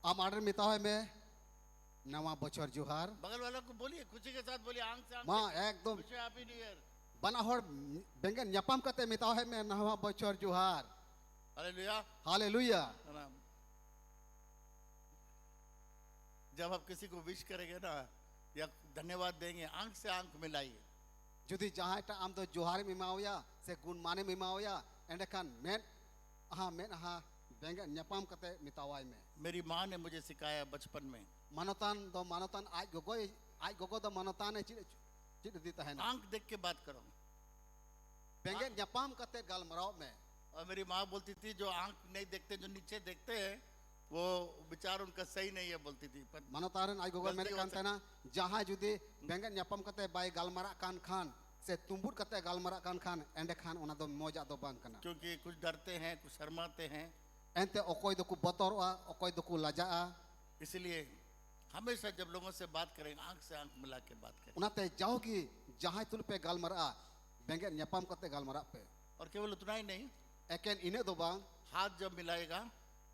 आप ऑर्डर मितावे में नवा बचर जुहार बगल वालों को बोलिए, खुशी के साथ बोलिए, आंख से आंख माँ एकदम विश हैप्पी न्यू ईयर। बना हर बेंगन न्यापाम कते मितावे में नवा बचर जुहार हालेलुया। हालेलुया। जब आप किसी को विश करेंगे ना या धन्यवाद देंगे, आंख से आंख मिलाइए। जुदी जहाँ टा आम तो जुहार मिमावया से गुण माने मिमावया एंड खान मेन हाँ बेंगन न्यापाम कते मितावाई में। मेरी माँ ने मुझे सिखाया बचपन में, मानोतान आज गोगो दो मानोतान है चिट देता है ना। आंख देख के बात करो। बेंगन न्यापाम कते गालमराव में। और मेरी माँ बोलती थी जो आंख नहीं देखते, जो नीचे देखते हैं, वो विचार उनका सही नहीं है बोलती थी। पर मानोतारन आज गोगो मेरे कान थे ना जहाँ जुदी बेंगन न्यापाम कते बाय गालमरा कान खान से तुम्बुर कते गालमरा कान खान एंड खान उना दो मौजा दो बांग कना। क्योंकि कुछ डरते हैं, कुछ शर्माते हैं। एंते ओकोई दो को बतौरवा ओकोई दो को लजाआ। इसलिए हमेशा जब लोगों से बात करेंगे आंख से आंख मिला के बात करें। उनाते जाओगी जहाँ तुल पे गालमरा बेंगन न्यापाम कते गालमरा पे। और केवल उतना ही नहीं, एकेन इने दो बांग हाथ जब मिलाएगा,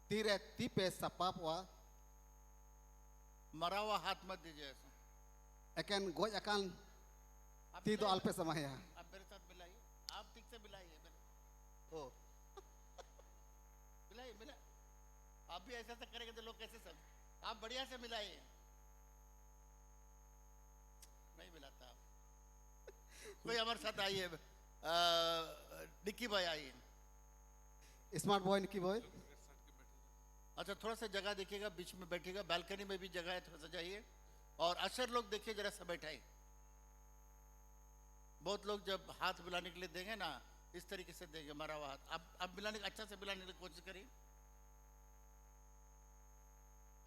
तीरे ती पे सपाप वा मरा हुआ हाथ मत दीजिए ऐसा। एकेन गोज अकान आप ती दो मिलाइए। अल्पे समाया। आप मेरे साथ मिलाइए, आप ठीक से मिलाइए ओ मिलाइए मिलाइए। आप भी ऐसा करेंगे तो लोग कैसे सब, आप बढ़िया से मिलाइए। नहीं मिलाता आप। कोई हमारे साथ आइए, डिक्की भाई आइए। स्मार्ट बॉय की बॉय। अच्छा थोड़ा सा जगह देखिएगा, बीच में बैठिएगा, बालकनी में भी जगह है, थोड़ा सा जाइए। और अशर लोग देखिए जरा सा बैठाइए। बहुत लोग जब हाथ मिलाने के लिए देंगे ना इस तरीके से देंगे मरा हुआ हाथ। अब मिलाने अच्छा से मिलाने की कोशिश करिए।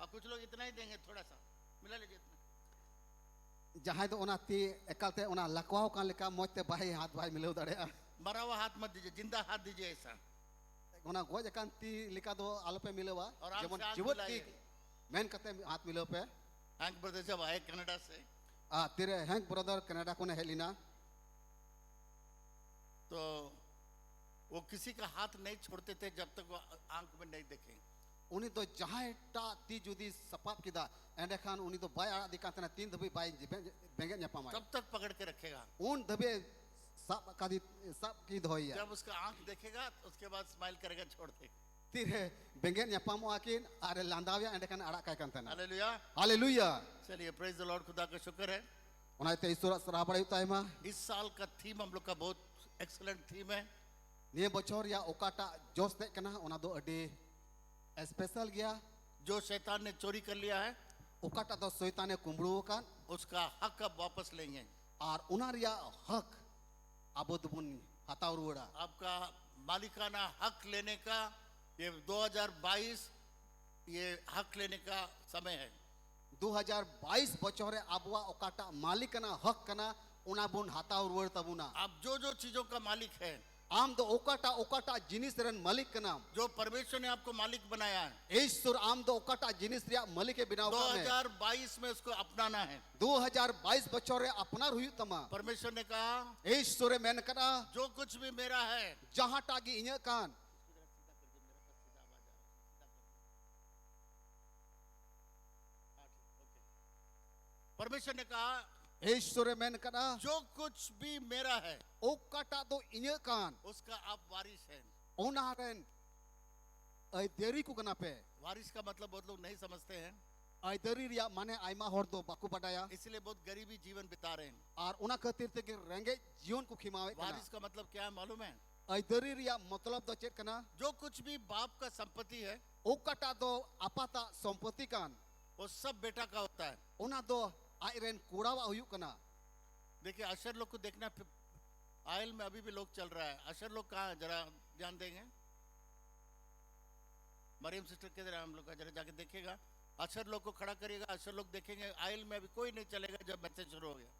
और कुछ लोग इतना ही देंगे, थोड़ा सा मिला लीजिए इतना। जहाँ तो उना ती एकलते उना लकवाओ कान लेका मोते बाई हाथ भाई मिलो दड़ेया। मरा हुआ हाथ मत दीजिए, जिंदा हाथ दीजिए ऐसा। उना गोज अकान ती लेका दो आलोपे मिलोवा और आंख जेमन से आंख जीवत मिलाइए। की मेन कते हाथ मिलो पे। हैंक ब्रदर जब आए कनाडा से तेरे हैंक ब्रदर कनाडा को ने हेलिना तो वो किसी का हाथ नहीं छोड़ते थे जब तक वो आंख में नहीं देखें। उनी तो जहाँ टा ती जुदी सपाप किदा एंड खान उनी तो बाय आड़ा दिका तना तीन दबे बाय बेंगे न्यापामा तब तक पकड़ के रखेगा। उन दबे सब की धोइया। जब उसका आंख देखेगा तो उसके बाद स्माइल करेगा, छोड़ दे। तीरे बेंगे न्यापामो आकिन अरे लांदाविया एंड खान आड़ा काय कांतना। हालेलुया। हालेलुया। चलिए प्रेज द लॉर्ड, खुदा का शुक्र है। उनाते ईश्वर सराह बड़े ताइमा इस साल का थीम हम लोग का बहुत एक्सीलेंट थीम है। निये बचोर या ओकाटा जोश ते कना उना दो अडी स्पेशल गया। जो शैतान ने चोरी कर लिया है ओकाटा दो शैताने कुंबड़ू कान उसका हक अब वापस लेंगे। और उना रिया हक आबो दुबुन हताव रुड़ा। आपका मालिकाना हक लेने का ये 2022 ये हक लेने का समय है। 2022 बचोरे आबुआ ओकाटा मालिकना हक कना उना बुन हताव रुड़ तबुना। आप जो जो चीजों का मालिक है, आम दो ओकाटा जिनिस रन मालिक कना जो परमेश्वर ने आपको मालिक बनाया है, ईश्वर आम दो ओकाटा जिनिस रिया मालिक के बिना 2022 में उसको अपनाना है। 2022 बचोरे अपना हुई तमा। परमेश्वर ने कहा ईश्वर मेन कना जो कुछ भी मेरा है, जहाँ टागी इन्हें कान परमेश्वर ने कहा ईश्वर मेन कना जो कुछ भी मेरा है ओकाटा दो इन्हें कान उसका आप वारिस हैं। उनारन ऐ देरी को कना पे वारिस का मतलब बहुत लोग नहीं समझते हैं, ऐ देरी रिया माने आइमा हर दो बाकू बटाया इसलिए बहुत गरीबी जीवन बिता रहे हैं। और उना खातिर ते के रेंगे जीवन को खिमावे कना। वारिस का मतलब क्या है मालूम है? ऐ देरी रिया मतलब दो चेक कना जो कुछ भी बाप का संपत्ति है ओकाटा दो आपाता संपत्ति कान वो सब बेटा का होता है। उना दो आयरन कूड़ावा हुई कना। देखिए अशर लोग को देखना, आयल में अभी भी लोग चल रहा है। अशर लोग कहाँ है जरा ध्यान देंगे। मरियम सिस्टर के जरा हम लोग का जरा जाके देखिएगा। अशर लोग को खड़ा करिएगा, अशर लोग देखेंगे। आयल में अभी कोई नहीं चलेगा जब मैसेज शुरू हो गया।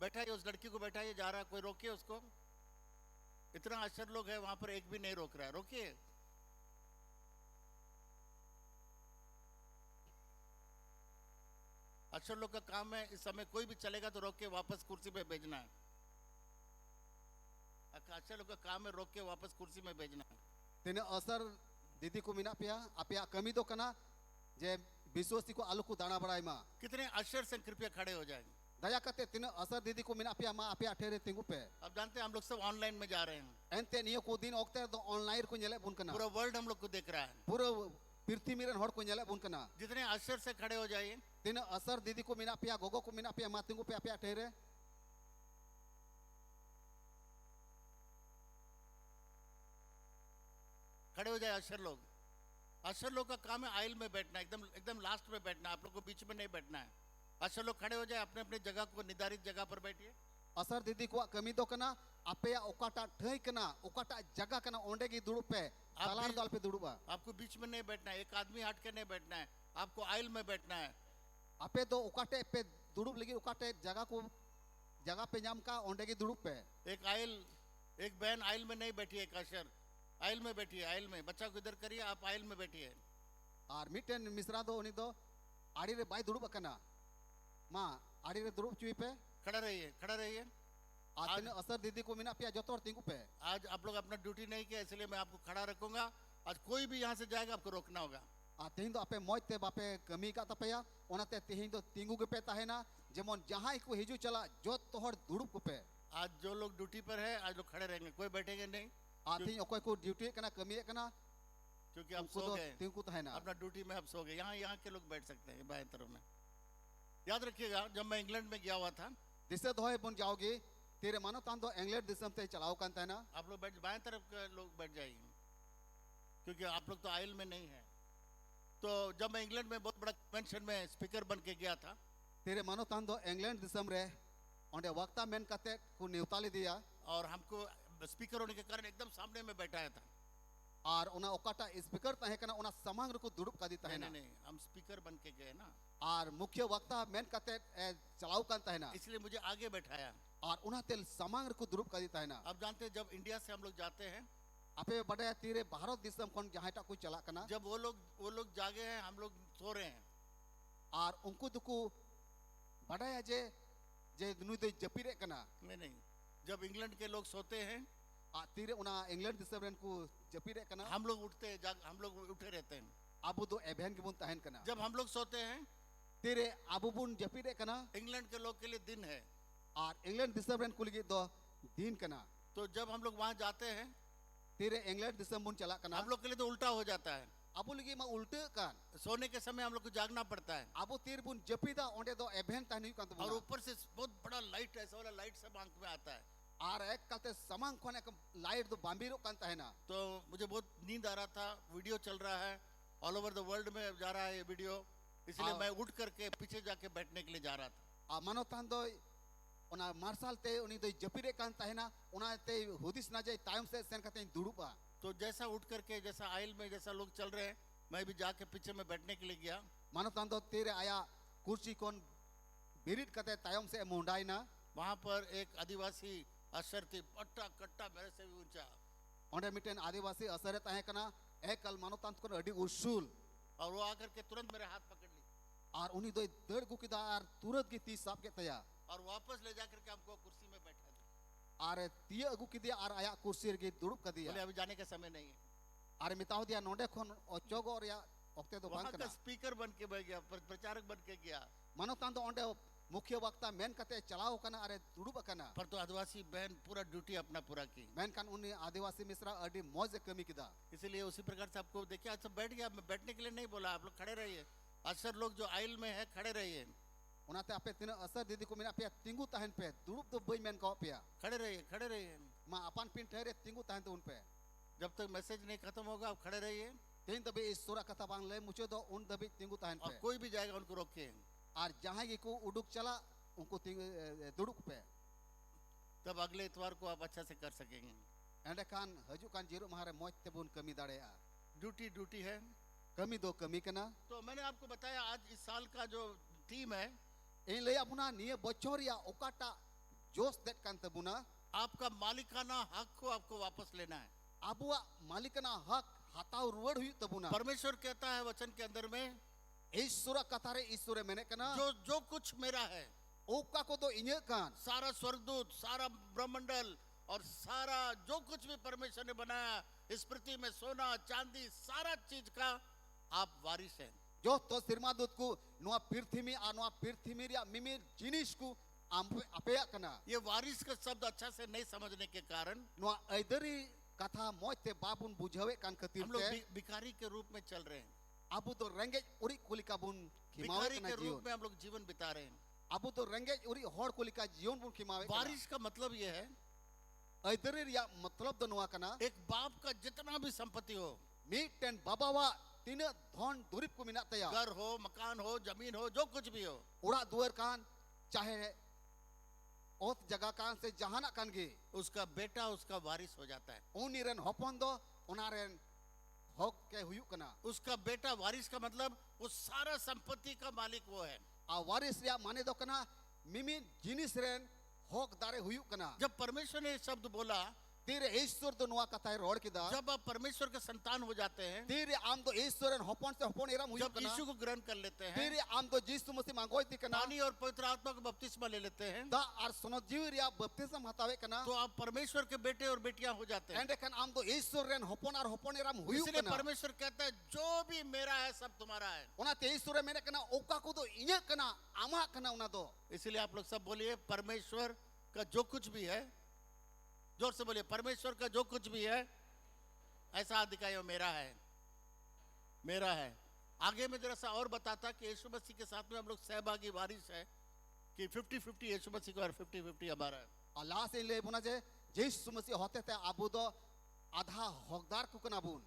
बैठाइए उस लड़की को, बैठाइए, जा रहा है कोई रोकिए उसको। इतना अशर लोग है वहां पर, एक भी नहीं रोक रहा है, रोकिए। अशर लोग का काम है इस समय कोई भी चलेगा तो रोक के वापस कुर्सी पे भेजना है। अशर लोग का काम है रोक के वापस कुर्सी में भेजना है। तेने असर दीदी को मिना पिया अपिया कमी दो कना जे विश्वासी को आलू को दाना बड़ाई मा कितने अशर से कृपया खड़े हो जाएं। दया कते तीन असर दीदी को मिना पिया मा अपिया ठेरे तिंगु पे अब जानते हैं हम लोग सब ऑनलाइन में जा रहे हैं, एंते नियो को दिन ओक्ते तो ऑनलाइन को नेले बुन कना पूरा वर्ल्ड हम लोग को देख रहा है। पूरा पृथ्वी मिरन हड़ को नेले बुन कना जितने अशर से खड़े हो जाइए, तीन असर दीदी को मिना पिया गोगो को मिना पिया मा तिंगु पे अपिया ठेरे खड़े हो जाए अशर लोग। अशर लोग का काम है आयल में बैठना, एकदम एकदम लास्ट में बैठना, आप लोग को बीच में नहीं बैठना है। अशर लोग खड़े हो जाए, अपने अपने जगह को निर्धारित जगह पर बैठिए। असर दीदी को कमी दो कना अपेया ओकाटा ठई कना ओकाटा जगह कना ओंडे की दुड़ुप पे तालार दाल पे दुड़ुबा आपको बीच में नहीं बैठना है, एक आदमी हट के नहीं बैठना है, आपको आयल में बैठना है। अपे दो ओकाटे पे दुड़ुप लगी ओकाटे जगह पे नाम का ओंडे की दुड़ुप पे एक आयल, एक बहन आयल में नहीं बैठी है, एक अशर आयल में बैठी है। आयल में बच्चा को इधर करिए, आप आयल में बैठिए। और मिटेन मिश्रा दो उनी दो आड़ी रे बाई दुड़ुप कना मा आड़ी रे दुड़ुप चुई पे खड़ा रहिए, खड़ा रहिए। आज असर दीदी को मिना पिया जोतोर तिंगु पे आज आप लोग अपना ड्यूटी नहीं किया, इसलिए मैं आपको खड़ा रखूंगा। आज कोई भी यहाँ से जाएगा आपको रोकना होगा। तेहिं दो अपे मौज ते बापे कमी का तपया ओनाते तेहिं दो तिंगु के पे ताहेना जेमन जहां को हिजू चला जो तोहर दुड़ुप को पे आज जो लोग ड्यूटी पर है, आज लोग खड़े रहेंगे, कोई बैठेंगे नहीं, आथिं ओकोय को ड्यूटी कना कमी कना क्योंकि आप उनको सो दो गए। तिंगु ताहेना अपना ड्यूटी में आप सो गए। यहाँ के लोग बैठ सकते हैं बाएं तरफ में। याद रखिएगा, जब मैं इंग्लैंड में गया हुआ था, दिसे दोहे बुन जाओगे तेरे मानो तान दो इंग्लैंड दिसम ते चलाओ कांता है ना आप लोग बैठ, बाएं तरफ के लोग बैठ जाइए, क्योंकि आप लोग तो आयल में नहीं है। तो जब मैं इंग्लैंड में बहुत बड़ा कन्वेंशन में स्पीकर बन के गया था, तेरे मानो तान दो इंग्लैंड दिसम रे ओंडे वक्ता मेन कते को न्यूताली दिया और हमको स्पीकर होने के कारण एकदम सामने में बैठाया था। और उना ओकाटा स्पीकर ताहे कना उना समांग को दुड़ुप का दी ताहे नहीं ना नहीं, हम स्पीकर बन के गए ना, और मुख्य वक्ता मेन कते चलाओ कांता है ना इसलिए मुझे आगे बैठाया। और उना तेल समांग को दुड़ुप का दी ताहे ना अब जानते हैं, जब इंडिया से हम लोग जाते हैं, अपे बड़े तीरे भारत दिसम कोन जहांटा कोई चला कना जब वो लोग जागे हैं, हम लोग सो रहे हैं, और उनको दुकु बड़े जे जे नुई दे जपीरे कना नहीं, जब इंग्लैंड के लोग सोते हैं, तीरे उना इंग्लैंड दिसम रेन को जपीरे कना हम लोग उठते हैं, हम लोग उठे रहते हैं। अबु दो एभेन की बुन ताहेन कना जब हम लोग सोते हैं, तेरे अबु बुन जपीरे कना इंग्लैंड के लोग के लिए दिन है। और इंग्लैंड दिसम रेन कुलगी दो दिन कना तो जब हम लोग वहां जाते हैं, तेरे इंग्लैंड दिसम बुन चला कना हम लोग के लिए तो उल्टा हो जाता है। अबु लगी मा उल्टे कान सोने के समय हम लोग को जागना पड़ता है, अबु तीर बुन जपीदा ओंडे दो एभेन ताहनी कान और तो ऊपर से बहुत बड़ा लाइट, ऐसा वाला लाइट सब आंख में आता है। और एक कते समांग कोन एक लाइट दो बांबीरो कान ताहेना तो मुझे बहुत नींद आ रहा था, वीडियो चल रहा है, ऑल ओवर द वर्ल्ड में जा रहा है ये वीडियो, इसलिए मैं उठ करके पीछे जाके बैठने के लिए जा रहा था। आ मानो तान दो ओना मार्शल ते उनी दो जपीरे कान ताहेना ओना ते हुदिस ना जाय टाइम से सेन कते दुड़ुपा तो जैसा उठ करके, जैसा आयल में जैसा लोग चल रहे हैं, मैं भी जाके पीछे में बैठने के लिए गया। मानो तान दो तेरे आया कुर्सी कोन बिरिट कते तायम से मुंडाई ना वहां पर एक आदिवासी अशर थी, पट्टा कट्टा मेरे से भी ऊंचा, ओंडे मिटेन आदिवासी असरे ताहे कना एकल मानो तान कोन अडी उसूल और वो आकर के तुरंत मेरे हाथ पकड़ ली और उनी दो दड़ गुकिदा और तुरंत की तीस साहब के तया और वापस ले जाकर के हमको कुर्सी में बैठा दिया। और तिय अगु किदिया और आया कुर्सी रे दुड़ुप का दिया बोले अभी जाने का समय नहीं है। और मिताओ दिया नोंडे खोन ओचोगो और या ओक्ते दो वहां बांग का कना स्पीकर बन के बैठ गया, प्रचारक बन के गया। मानो तान दो ओंडे मुख्य वक्ता मेन कते चलाओ कना अरे दुड़ुप कना पर तो आदिवासी बहन पूरा ड्यूटी अपना पूरा की, मेन कान उनी आदिवासी मिश्रा अडी मौज कमी किदा इसीलिए उसी प्रकार से आपको देखिए आज सब बैठ गया। मैं बैठने के लिए नहीं बोला, आप लोग खड़े रहिए। अक्सर लोग जो आयल में है खड़े रहिए, ओनाते आपे तिन असर दीदी को मिना पे तिंगु ताहन पे दुड़ुप दो बई मेन को पिया खड़े रहिए, खड़े रहिए। मा अपन पिन ठहरे तिंगु ताहन तो उन पे जब तक मैसेज नहीं खत्म होगा आप खड़े रहिए, तेन दबे इस सूरा कथा बांग ले मुझे दो उन दबे तिंगु ताहन और पे कोई भी जाएगा उनको रोकिए। और जहां की को उडुक चला उनको दुड़ुक पे तब अगले इतवार को आप अच्छा से कर सकेंगे। एंडे कान हजू कान जीरो महारे मौज ते बुन कमी दाड़े आ ड्यूटी ड्यूटी है। कमी दो कमी कना तो मैंने आपको बताया आज इस साल का जो थीम है, इन ले अपना निये बच्चोर या ओकाटा जोश देट कान तबुना आपका मालिकाना हक को आपको वापस लेना है। अबुआ मालिकना हक हताव रुवड़ हुई तबुना परमेश्वर कहता है वचन के अंदर में, ईश्वरा कथारे ईश्वरे मैंने कना जो कुछ मेरा है, ओका को दो इन्हे कान सारा स्वर्गदूत, सारा ब्रह्मंडल और सारा जो कुछ भी परमेश्वर ने बनाया इस पृथ्वी में, सोना चांदी सारा चीज का आप वारिस हैं। जो तो सिरमा दूत को नुआ पृथ्वी आ नुआ पृथ्वी रिया मिमिर जिनिस को अपेया कना ये वारिस का शब्द अच्छा से नहीं समझने के कारण नुआ ऐदरी कथा मोते बाबुन बुझावे कान खतीर हम लोग ते भिखारी के रूप में चल रहे हैं, अबु तो रेंगे उरी कुलिका बुन खिमावे भिखारी कना के जीवन रूप में हम लोग जीवन बिता रहे हैं। अबु तो रेंगे उरी होड़ कुलिका जीवन बुन खिमावे कना वारिस का मतलब ये है ऐदरी रिया मतलब तो नुआ कना एक बाप का जितना भी संपत्ति हो, मीटेन बाबावा तीन धन दुरिप को मिना तया घर हो, मकान हो, जमीन हो, जो कुछ भी हो, उड़ा दुआर कान चाहे ओत जगह कान से जहाना कान गे उसका बेटा उसका वारिस हो जाता है। उनिरन हपन दो उनारेन हक के हुयु कना उसका बेटा वारिस का मतलब उस सारा संपत्ति का मालिक वो है। आ वारिस रिया माने दो कना मिमी जिनिस रेन हक दारे हुयु कना जब परमेश्वर ने ये शब्द बोला, तीरे ईश्वर तो नुआ कथा रोड किदा जब आप परमेश्वर के संतान हो जाते हैं, तीरे आम तो ईश्वरन हपन से हपन एरम हुयु जब कना यीशु को ग्रहण कर लेते हैं, तीरे आम तो यीशु मसीह मांगोय ती कना पानी और पवित्र आत्मा का बपतिस्मा ले लेते हैं, दा आर सोनो जीव रिया बपतिस्म हतावे कना तो आप परमेश्वर के बेटे और बेटियां हो जाते हैं। एंडे कन आम तो ईश्वर रेन हपन आर हपन एरम हुयु इसलिए कना परमेश्वर कहता है जो भी मेरा है सब तुम्हारा है। उना ते ईश्वर मेने कना ओका को तो इने कना आमा कना उना दो इसलिए आप लोग सब बोलिए परमेश्वर का जो कुछ भी है, जोर से बोलिए परमेश्वर का जो कुछ भी है ऐसा हाथ दिखाइए मेरा है, मेरा है। आगे में जरा सा और बताता कि यीशु मसीह के साथ में हम लोग सहभागी वारिस है कि 50-50 यीशु मसीह का और 50-50 हमारा है। अल्लाह से ले बुना जे यीशु मसीह होते थे अबु दो आधा हकदार को कना बुन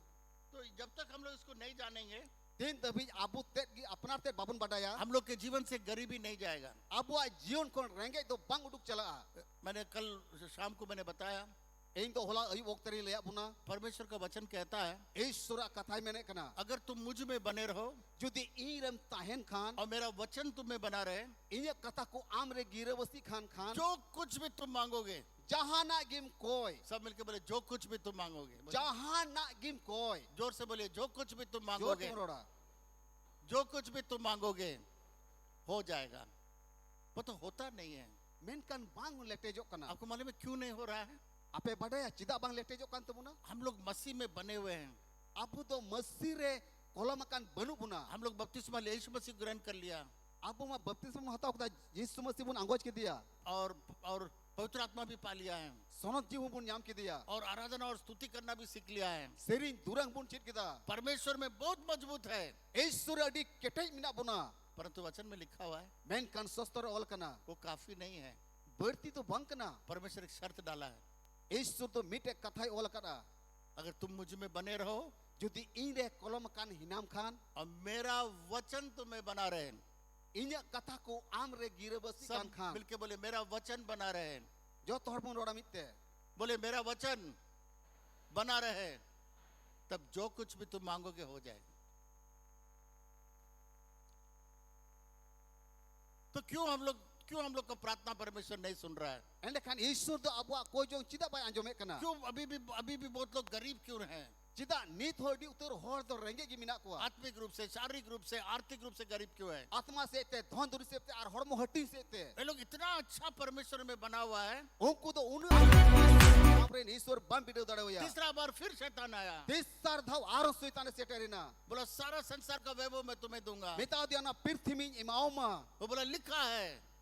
तो जब तक हम लोग इसको नहीं जानेंगे, तीन तभी अबु ते की अपना ते बाबुन बढ़ाया हम लोग के जीवन से गरीबी नहीं जाएगा। अब वो जीवन को रहेंगे तो बंग उड़ुक चला मैंने कल शाम को मैंने बताया, इन तो होला अयु वक्तरी ले बुना परमेश्वर का वचन कहता है ईश्वर कथा मैंने कना अगर तुम मुझ में बने रहो जुदी ईरम ताहन खान और मेरा वचन तुम में बना रहे, इन कथा को आमरे गिरवसी खान खान जो कुछ भी तुम मांगोगे, जहां ना गिम कोय सब मिलके बोले जो कुछ भी तुम मांगोगे, जहां ना गिम कोय जोर से बोलिए जो कुछ भी तुम जो मांगोगे, तुमरोड़ा जो कुछ भी तुम मांगोगे हो जाएगा। वो तो होता नहीं है। मेन कन बांग लेटे जो कना आपको मालूम है क्यों नहीं हो रहा है? आपे बढ़ाया चिदा बांग लेटे जो कान तमुना हम लोग मसीह में बने हुए हैं, अबु तो मसीह रे कोलम कान बनु बुना हम लोग बपतिस्मा ले यीशु मसीह ग्रहण कर लिया अबु मा बपतिस्म हता होता यीशु मसीह बुन अंगोज के दिया और पवित्र आत्मा भी पा लिया है सोनत जीव बुन नाम के दिया और आराधना और स्तुति करना भी सीख लिया है। सेरिन दुरंग बुन चिट किदा परमेश्वर में बहुत मजबूत है, ईश्वर अडी केटै मिना बुना परंतु वचन में लिखा हुआ है मेन कन सस्तर ऑल कना वो काफी नहीं है। बढ़ती तो बंक कना परमेश्वर एक शर्त डाला है, ईश्वर तो मीटे कथाई ऑल कना अगर तुम मुझ में बने रहो जुदी इन रे कोलम कान हिनाम खान और मेरा वचन तुम्हें बना रहे, इन कथा को आम रे गिरबसी कान सब खान मिलके बोले मेरा वचन बना रहे, जो तोहर बुन रोड़ा मिते बोले मेरा वचन बना रहे, तब जो कुछ भी तुम मांगोगे हो जाएगा। तो क्यों हम लोग का प्रार्थना परमेश्वर नहीं सुन रहा है? एंड खान ईश्वर तो अबुआ को जो चिदा बाय अंजोमे कना क्यों अभी भी बहुत लोग गरीब क्यों हैं? चिदा नीत होडी उतर होर तो रहेंगे कि मिना को आत्मिक रूप से, शारीरिक रूप से, आर्थिक रूप से गरीब क्यों है? आत्मा से ते धन दुरी से ते और हरमो हट्टी से ते ये लोग इतना अच्छा परमेश्वर में बना हुआ है, उनको तो उन आपरे ईश्वर बम बिडो दड़े होया तीसरा बार फिर शैतान आया, तीसर धाव आरो सुइताने सेटेरिना बोला सारा संसार का वैभव मैं तुम्हें दूंगा। मिता दिया ना पृथ्वी इमाओमा वो बोला लिखा है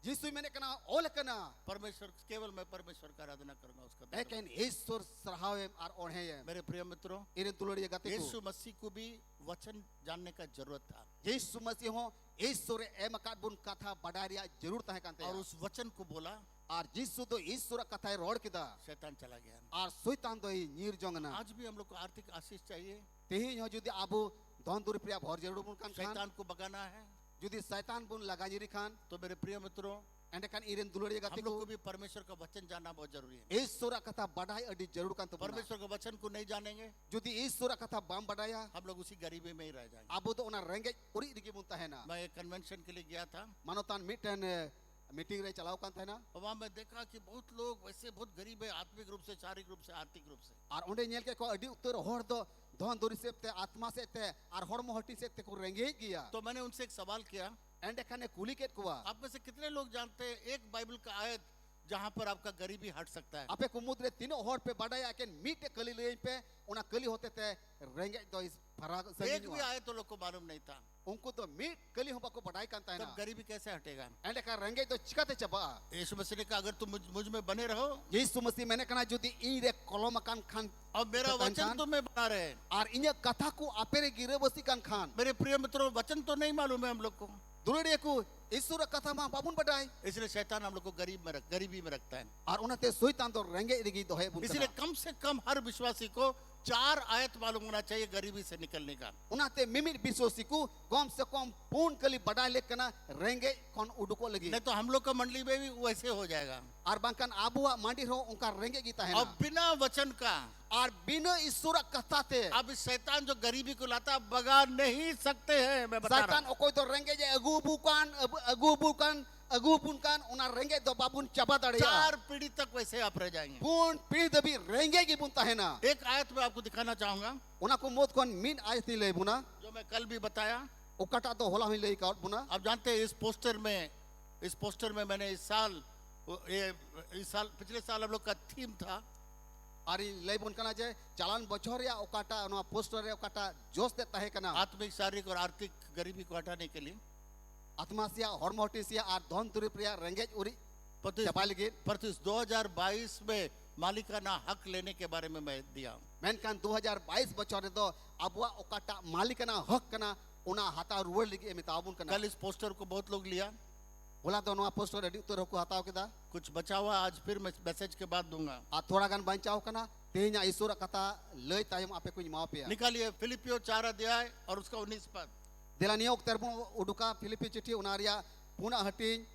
यीशु मैंने कना ओल कना परमेश्वर, केवल मैं परमेश्वर का आराधना करूंगा, उसका लेकिन ईश्वर सराहावे और ओढ़े है मेरे प्रिय मित्रों, इने तुलड़िए गति यीशु को मसीह को भी वचन जानने का जरूरत था यीशु मसीह हो ईश्वर ए मकात बुन कथा बढ़ारिया जरूरत है कांते और उस वचन को बोला, और यीशु तो ईश्वर कथा रोड किदा शैतान चला गया। और सुइतान तो ही नीर जोंगना आज भी हम लोग को आर्थिक आशीष चाहिए, तेही हो जुदी आबू धन दुरी प्रिया भर जरूर बुन कान खान शैतान को भगाना है, जुदी शैतान बुन लगाजिरी खान तो मेरे प्रिय मित्रों एंड कान इरेन दुलड़िए हम गति लोग को को भी परमेश्वर का वचन जानना बहुत जरूरी है। ईश्वर कथा बढ़ाई अडी जरूर कान तो परमेश्वर का वचन को नहीं जानेंगे जुदी ईश्वर कथा बम बढ़ाया हम लोग उसी गरीबी में ही रह जाएंगे। आबू तो उना रेंगे उरी दिगी बुनता है ना मैं एक कन्वेंशन के लिए गया था, मानोतान मिटन मीटिंग रे चलाओ कान था ना और वहां मैं देखा कि बहुत लोग वैसे बहुत गरीब है, आत्मिक रूप से, शारीरिक रूप से, आर्थिक रूप से। और ओंडे नेल के को अडी उत्तर होर दो धन दुरी से ते आत्मा से ते और हरमो हट्टी से ते को रेंगे गया तो मैंने उनसे एक सवाल किया, एंड खाने कुली के कुआ आप में से कितने लोग जानते हैं एक बाइबल का आयत जहां पर आपका गरीबी हट सकता है? आपे कुमुद्रे तीनों होर पे बढ़ाया के मीटे कली ले पे उना कली होते थे रेंगे दो इस farag एक भी sangin आए तो लोग को मालूम नहीं था। unku to mit kali hom bako badai kan तब taina गरीबी कैसे हटेगा? ende kan renge to chikate chaba यीशु मसीह ने कहा अगर तुम मुझ में बने रहो Yesu mesti mene kana jodi ire kolom akan khan और मेरा वचन तुम में बना रहे। ar inya katha ku apere gire basti kan khan मेरे प्रिय मित्रों, वचन तो नहीं मालूम है हम लोग को, dulure ku isura katha ma babun badai इसलिए शैतान हम लोग को गरीबी में रखता है। ar unate soitan to renge irigi dohe bun इसलिए कम से कम हर विश्वासी को 4 आयत मालूम होना चाहिए गरीबी से निकलने का। unate mimit bisosiku kom se kom pun kali badai le kana renge kon uduko lagi नहीं तो हम लोग का मंडली में भी वैसे हो जाएगा। ar bangkan abuwa mandi ro unka renge gi और tahena बिना वचन का ar bina isura katha te अब इस शैतान जो गरीबी को लाता है, भगा नहीं सकते हैं। मैं बता रहा Satan okoi to renge je agu bukan una renge do babun chaba हूं, dare 4 पीढ़ी तक वैसे आप रह जाएंगे। pun pi debi renge gi bun tahena एक आयत में आपको दिखाना चाहूंगा una ko mot kon min ayati le buna जो मैं कल भी बताया। okata to hola hui le ka buna आप जानते हैं इस पोस्टर में मैंने इस साल पिछले साल हम लोग का थीम था ari le bun kana je jalan bochor ya okata no poster re okata jos de tahe kana आत्मिक, शारीरिक और आर्थिक गरीबी को हटाने के लिए। atmasia hormotisia ar don turi priya renge uri परंतु chapa lagi इस 2022 में मालिकाना हक लेने के बारे में मैं दिया। menkan 2022 bochor do abua okata malikana hak kana una hata ruwer lagi emitabun kana कल इस पोस्टर को बहुत लोग लिया, hola do no poster ready to roku hataw kida कुछ बचा हुआ आज फिर मैं मैसेज के बाद दूंगा। a thoda gan bancau kana tehnya isura kata lei tayam ape kuny mau pe निकालिए फिलिपियो 4 अध्याय और उसका 19 पद। delania ok terbun uduka filipi chithi unaria puna hatin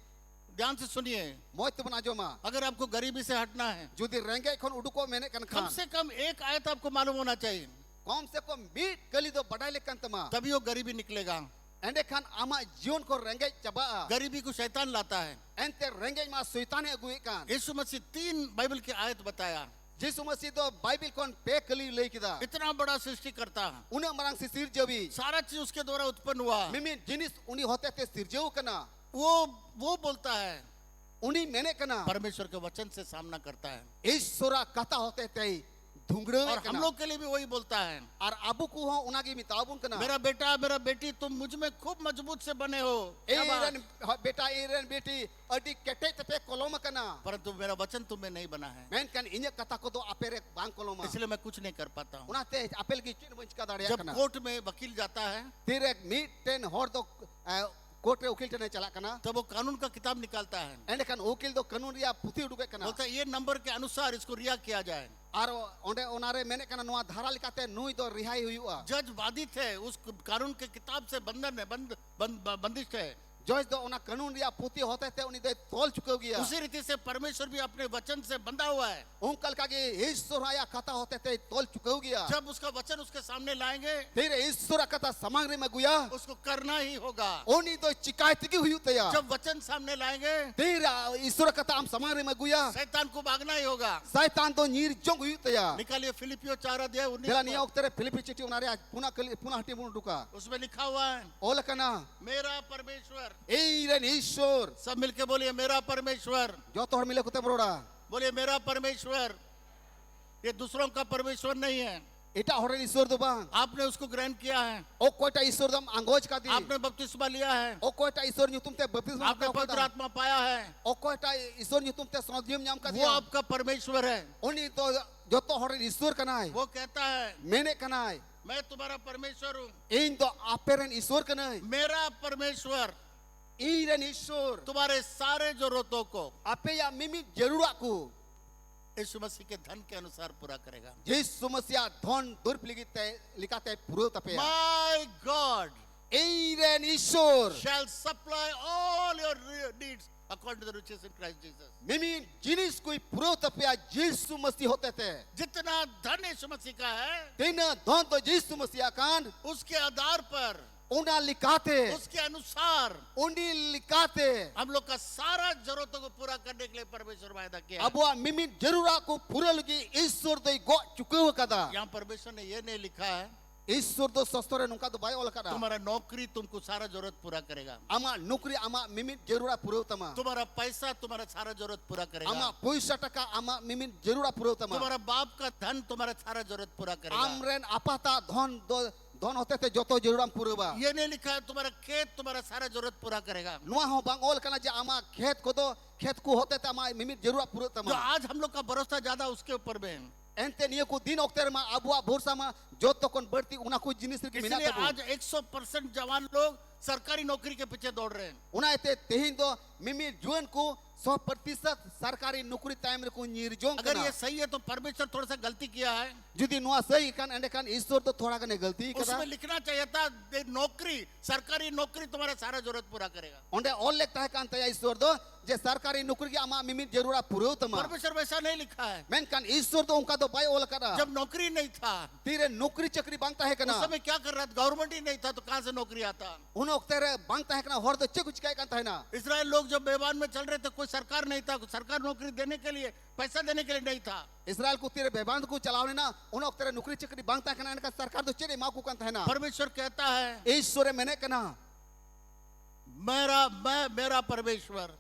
ध्यान से सुनिए, moj tubun ajoma अगर आपको गरीबी से हटना है, jodi renge khon uduko mene kan कम khan से कम एक आयत आपको मालूम होना चाहिए, kom se kom bit kali do badai le kan tama तभी वो गरीबी निकलेगा। ende khan ama jion ko renge chaba गरीबी को शैतान लाता है। ente renge ma soitane agui kan यीशु मसीह 3 बाइबल की आयत बताया। Jesu masih do bible kon pe kali lei kida इतना बड़ा सृष्टि करता, una marang sisir jawi सारा चीज उसके द्वारा उत्पन्न हुआ। mimin jinis uni hote te sirjeu kana वो बोलता है, uni mene kana परमेश्वर के वचन से सामना करता है। isura kata hote te dhungre और हम kana लोग के लिए भी वही बोलता है, ar abu ku ho unagi mitabun kana मेरा बेटा मेरा बेटी तुम मुझ में खूब मजबूत से बने हो, क्या बात? Eren beti adi kete tepe koloma kana परंतु मेरा वचन तुम्हें नहीं बना है, men kan inya kata ko do apere bang koloma इसलिए मैं कुछ नहीं कर पाता हूँ। unate apel ki chin bunch ka daria जब kana कोर्ट में वकील जाता है tirek miten hor do court रे उकिल tene chala kana तब वो कानून का किताब निकालता है, ende kan ukil do kanun ria puthi uduke kana बोलता है ये नंबर के अनुसार इसको रिहा किया जाए। ar onde onare mene kana noa dhara likate nui do rihai huyua जज बाधित है, उस कानून के किताब से बंधन है, बंदिश है। जज दो उना कानून ria puthi hote te uni de tol chukau gya उसी रीति से परमेश्वर भी अपने वचन से बंधा हुआ है। unkal kage ishwar aya kata hote te tol chukau gya जब उसका वचन उसके सामने लाएंगे tere ishwar kata samang re maguya उसको करना ही होगा। oni do chikayat gi huyu te ya जब वचन सामने लाएंगे tere ishwar kata am samang re maguya शैतान को भागना ही होगा। Saitan do nyir jong huyu te ya निकालिए फिलिपियो 4 अध्याय 19 dela niya ok tere Filipi chithi unare puna hati bun duka उसमें लिखा हुआ है, ol kana मेरा परमेश्वर। eiren ishwar सब मिलके बोलिए मेरा परमेश्वर, joto hor mile kote broda बोलिए मेरा परमेश्वर। ये दूसरों का परमेश्वर नहीं है, eta horen ishwar do bang आपने उसको ग्रहण किया है, o koita ishwar dam angoj ka di आपने बपतिस्मा लिया है, o koita ishwar nyutum te baptisma आपने पवित्र आत्मा पाया है, o koita ishwar nyutum te sonodium nyam ka वो dia आपका परमेश्वर है। oni to joto horen ishwar kanai वो कहता है mene kanai मैं तुम्हारा परमेश्वर हूँ, in do aperen ishwar kanai मेरा परमेश्वर iren ishwar तुम्हारे सारे जरूरतों को ape ya mimi jaruraku यीशु मसीह के धन के अनुसार पूरा करेगा। Jesu Masya dhon durpligite likate puro tape ya My God eiren ishwar shall supply all your needs according to the riches in Christ Jesus. mimi jinis koi puro tape ya Jesu Masih hote te जितना धन यीशु मसीह का है, tina dhon to Jesu Masya kan उसके आधार पर, una likate उसके अनुसार undi likate हम लोग का सारा जरूरतों को पूरा करने के लिए परमेश्वर वायदा किया है। abua mimi jaruraku pura lagi ishwar doi go chukau kada यहाँ परमेश्वर ने ये नहीं लिखा है ishwar do sastore nungka do bai ol kada तुम्हारा नौकरी तुमको सारा जरूरत पूरा करेगा, ama nukri ama mimi jarura puro tama तुम्हारा पैसा तुम्हारा सारा जरूरत पूरा करेगा, ama puisa taka ama mimi jarura puro tama तुम्हारा बाप का धन तुम्हारा सारा जरूरत पूरा करेगा, amren apata dhon do don hote te joto jeruram puraba ये नहीं लिखा है तुम्हारा खेत तुम्हारा सारा जरूरत पूरा करेगा। nuah ho bang ol kana je ama khet kodo khet ku hote te ama mimit jerura pura जो tama आज हम लोग का भरोसा ज्यादा उसके ऊपर में है। ente niya ko din okter ma abua borsa ma joto kon berti una ko jinis ki mina इसलिए tabu आज 100% जवान लोग सरकारी नौकरी के पीछे दौड़ रहे हैं। una ete tehin do mimit juan ko 100% सरकारी नौकरी टाइम रे को निर्जोंग अगर kana ये सही है तो परमेश्वर थोड़ा सा गलती किया है। judi nuah sahi kan ende kan ईश्वर तो थोड़ा कने गलती उसमें kada लिखना चाहिए था नौकरी सरकारी नौकरी तुम्हारा सारा जरूरत पूरा करेगा। onde all lekta hai kan taya Ishwar do je sarkari nukri ki ama mimit jerura purau tama परमेश्वर वैसा नहीं लिखा है। men kan ईश्वर तो उनका तो बाय ol kada जब नौकरी नहीं था tire nukri चक्री बांगता है उस kana समय क्या कर रहा था, गवर्नमेंट ही नहीं था तो कहां से नौकरी आता। उन ओक्तेरे बांगता है kana hor तो चकुच काय kan tahina इसराइल लोग जब बेबान में चल रहे थे कोई सरकार नहीं था, सरकार नौकरी देने के लिए पैसा देने के लिए नहीं था। इसराइल को तेरे बेबांध को चलावने ना उन ओक्तेरे नौकरी चक्री बांगता है kana इनका सरकार तो चेरे माकू kan tahina परमेश्वर कहता है ईश्वर मैंने kana मेरा परमेश्वर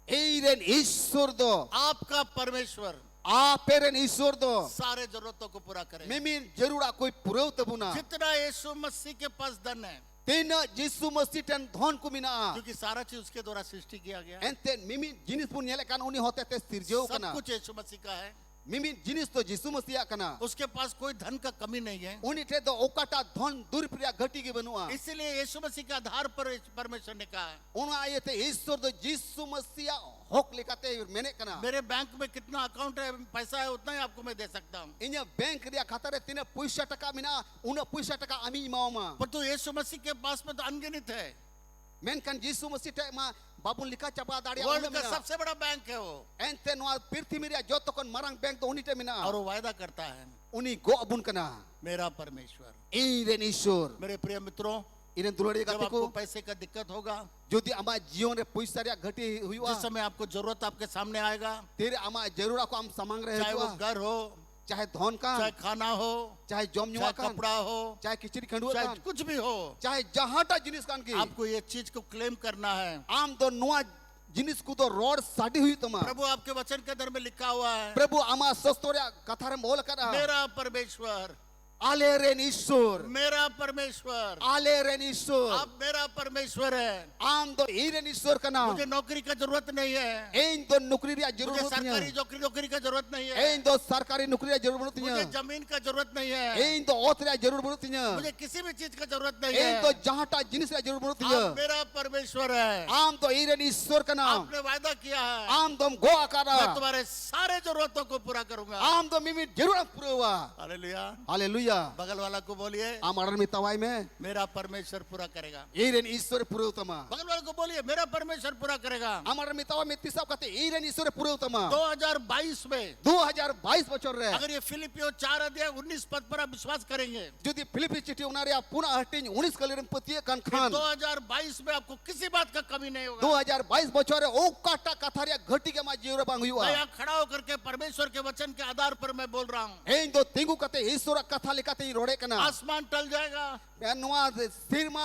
eiren ईश्वर do आपका परमेश्वर आपeren ईश्वर दो सारे जरूरतों को पूरा करेगा। मिमिन जरूर कोई पुरौ तबुना जितना यीशु मसीह के पास धन है, तेना यीशु मसीह टन धन को मिना क्योंकि सारा चीज उसके द्वारा सृष्टि किया गया, एंते मिमिन जिनिस पुन नेले kan uni hote te sirjeu सब kana कुछ यीशु मसीह का है। मिमिन जिनिस तो यीशु मसीह kana उसके पास कोई धन का कमी नहीं है। uni te do okata धन दुरप्रिया घटी के बनua इसीलिए यीशु मसीह के आधार पर परमेश्वर ने कहा है उन आयते ईश्वर तो यीशु मसीह होक लिखाते मैंने kana मेरे बैंक में कितना अकाउंट है पैसा है उतना ही आपको मैं दे सकता हूँ। इन्हें बैंक रिया खाता रे तिने पैसा टका मिना उन पैसा टका आमी माओमा पर तो यीशु मसीह के पास में तो अनगिनत है। मेन kan यीशु मसीह टे मा बाबुन लिखा चपा दाड़िया वर्ल्ड का सबसे बड़ा बैंक है वो, एंते नोआ पृथ्वी रिया जो तो kon marang बैंक तो उनी टे मिना और वो वायदा करता है उनी गो अबुन kana मेरा परमेश्वर। इरेन ईश्वर मेरे प्रिय मित्रों, इरेन दुलड़िया जब गाते आपको को पैसे का दिक्कत होगा, जोदी अमा जीवन रे पैसा रिया घटी हुआ जिस समय आपको जरूरत आपके सामने आएगा, तेरे अमा जरूर को हम समंग रहे चाहे वो हुआ घर हो, चाहे धन का चाहे खाना हो, चाहे जमजुआ चाहे का कपड़ा हो, चाहे किचड़ी खंडुआ चाहे का कुछ भी हो, चाहे जहाटा जिनिस कान की आपको ये चीज को क्लेम करना है। आम तो नुआ जिनिस को तो रोड साड़ी हुई तमा प्रभु आपके वचन के अंदर में लिखा हुआ है, प्रभु अमा सस्तोरिया कथा रे बोल करा मेरा परमेश्वर, आलेरेन ईश्वर मेरा परमेश्वर, आलेरेन ईश्वर आप मेरा परमेश्वर है। आम तो इरेन ईश्वर कना मुझे नौकरी का जरूरत नहीं है, एन तो नौकरी रिया मुझे जरूरत सरकारी नहीं नौकरी का जरूरत नहीं है, एन तो सरकारी नौकरी रिया जरूरत मुझे नहीं जमीन का जरूरत नहीं है, एन तो ओत रिया जरूरत नहीं मुझे किसी भी चीज का जरूरत नहीं एन तो है। जहाटा जिनिस रिया जरूरत आप नहीं मेरा परमेश्वर है। आम तो इरेन ईश्वर कना आपने वायदा किया है, आम तो गो आकारा मैं तुम्हारे सारे जरूरतों को पूरा करूंगा। आम तो मिमी जरूर पुरवा हालेलुया। हालेलुया बगल वाला को बोलिए आम अरन में तवाई में मेरा परमेश्वर पूरा करेगा। इरेन ईश्वर पुरवतमा बगल वाले को बोलिए मेरा परमेश्वर पूरा करेगा। आम अरन में तवा में तिसाब कहते इरेन ईश्वर पुरवतमा 2022 में 2022 बचर रे अगर ये फिलिपियो 4:19 पद पर आप विश्वास करेंगे, যদি ফিলিপি চিঠি উনারিয়া পুনা হটিন 19 কলিরম পতিয়ে কান খান 2022 में आपको किसी बात का कमी नहीं होगा। 2022 বছরে ও কাটা কাথারিয়া ঘটি के मा जीरो बांग हुआ मैं यहाँ खड़ा होकर के परमेश्वर के वचन के आधार पर मैं बोल रहा हूँ, एन दो तिंगु कते ईश्वर कथा लिखाते रोड़े कना आसमान टल जाएगा, नुआ सिर मा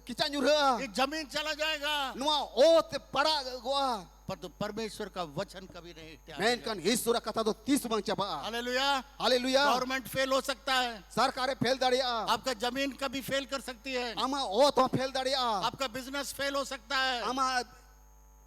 किचा नुरा ये जमीन चला जाएगा, नुआ ओत पड़ा गोआ पर तो परमेश्वर का वचन कभी नहीं मेन टलेगा। कन ईश्वर कथा तो 30 बांग चबा हालेलुया। हालेलुया गवर्नमेंट फेल हो सकता है, सरकारे फेल दाड़िया आपका जमीन कभी फेल कर सकती है, आमा ओ तो फेल दाड़िया आपका बिजनेस फेल हो सकता है, आमा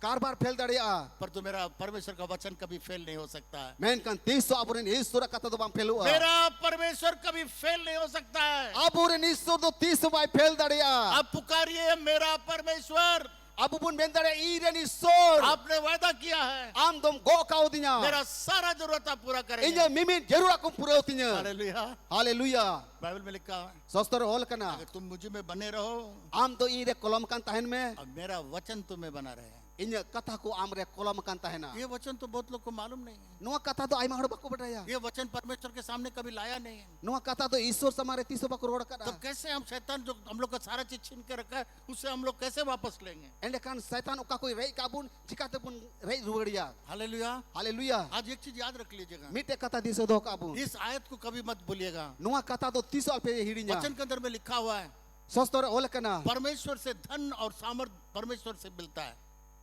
कारबार फेल दाड़िया पर तो मेरा परमेश्वर का वचन कभी फेल नहीं हो सकता है। मेन कन 30 अबुरन ईश्वर कथा तो बांग फेल हुआ मेरा परमेश्वर कभी फेल नहीं हो सकता है। अबुरन ईश्वर तो 30 बाय फेल दाड़िया आप पुकारिए मेरा परमेश्वर, अबुबुन बेंदरे इरेन ईश्वर आपने वायदा किया है आम दम गो काउदिnya मेरा सारा जरूरत आप पूरा करेंगे। इnya mimin जरूर aku पुरौतिnya हालेलुया। हालेलुया बाइबल में लिखा है सस्तर होल कना अगर तुम मुझ में बने रहो आम तो ire kolam kan tahen me और मेरा वचन तुम्हें बना रहे। inya kata ko am re kolam kan tahena ये वचन तो बहुत लोग को मालूम नहीं है, noa kata do ai mahor bako badaya ये वचन परमेश्वर के सामने कभी लाया नहीं है। noa kata do Ishwar samare 30 bako roda kada तो कैसे हम शैतान जो हम लोग का सारा चीज छीन के रखा है उससे हम लोग कैसे वापस लेंगे। ende kan setan uka koi rei kabun cikate pun rei ruwadia hallelujah. Hallelujah आज एक चीज याद रख लीजिएगा, mite kata diso do kabun इस आयत को कभी मत भूलिएगा। noa kata do 30 al pe hidinya वचन के अंदर में लिखा हुआ है सस्तर होल kana परमेश्वर से धन और सामर्थ परमेश्वर से मिलता है।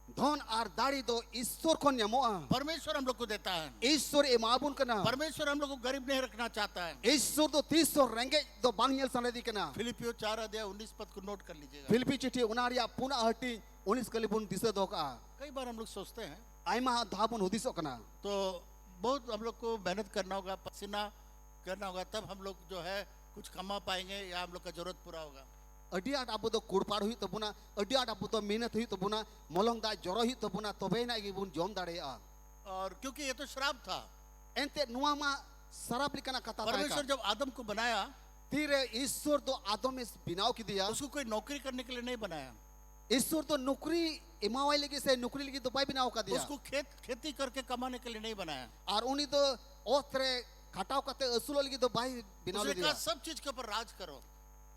धन आर दाड़ी दो ईश्वर खन ᱧᱟᱢᱚᱜᱼᱟ परमेश्वर हम लोग को देता है। ईश्वर एमाबुन कना परमेश्वर हम लोग को गरीब नहीं रखना चाहता है। ईश्वर दो तीसो रेंगेज दो बांग ᱧᱮᱞ सानेदी कना फिलिपियो 4:19 को नोट कर लीजिएगा। फिलिपी चिट्ठी उनारिया पुना हटी 19 कलिबुन दिसे दो का कई बार हम लोग सोचते हैं आइमा धाबुन हुदिसो कना तो बहुत हम लोग को मेहनत करना होगा, पसीना करना होगा, तब हम लोग जो है कुछ कमा पाएंगे या हम लोग का जरूरत पूरा होगा। अडी आट अबो दो कुड़पाड़ हुई तबुना अडी आट अबो दो मेहनत हुई तबुना मलंग दा जरो हुई तबुना तबे ना गिबुन जम दाड़ेया और क्योंकि ये तो श्राप था। एंते नुआ मा सराप लिकना कथा परमेश्वर जब आदम को बनाया तीरे ईश्वर तो आदम इस बिनाव की दिया उसको कोई नौकरी करने के लिए नहीं बनाया, ईश्वर तो नौकरी इमावाई लगी से नौकरी लगी तो पाई बिनाव का दिया उसको खेती करके कमाने के लिए नहीं बनाया। और उन्हीं तो ओत्रे खटाव कते असुल लगी तो भाई बिनाव उसने ले कहा दिया सब चीज के ऊपर राज करो,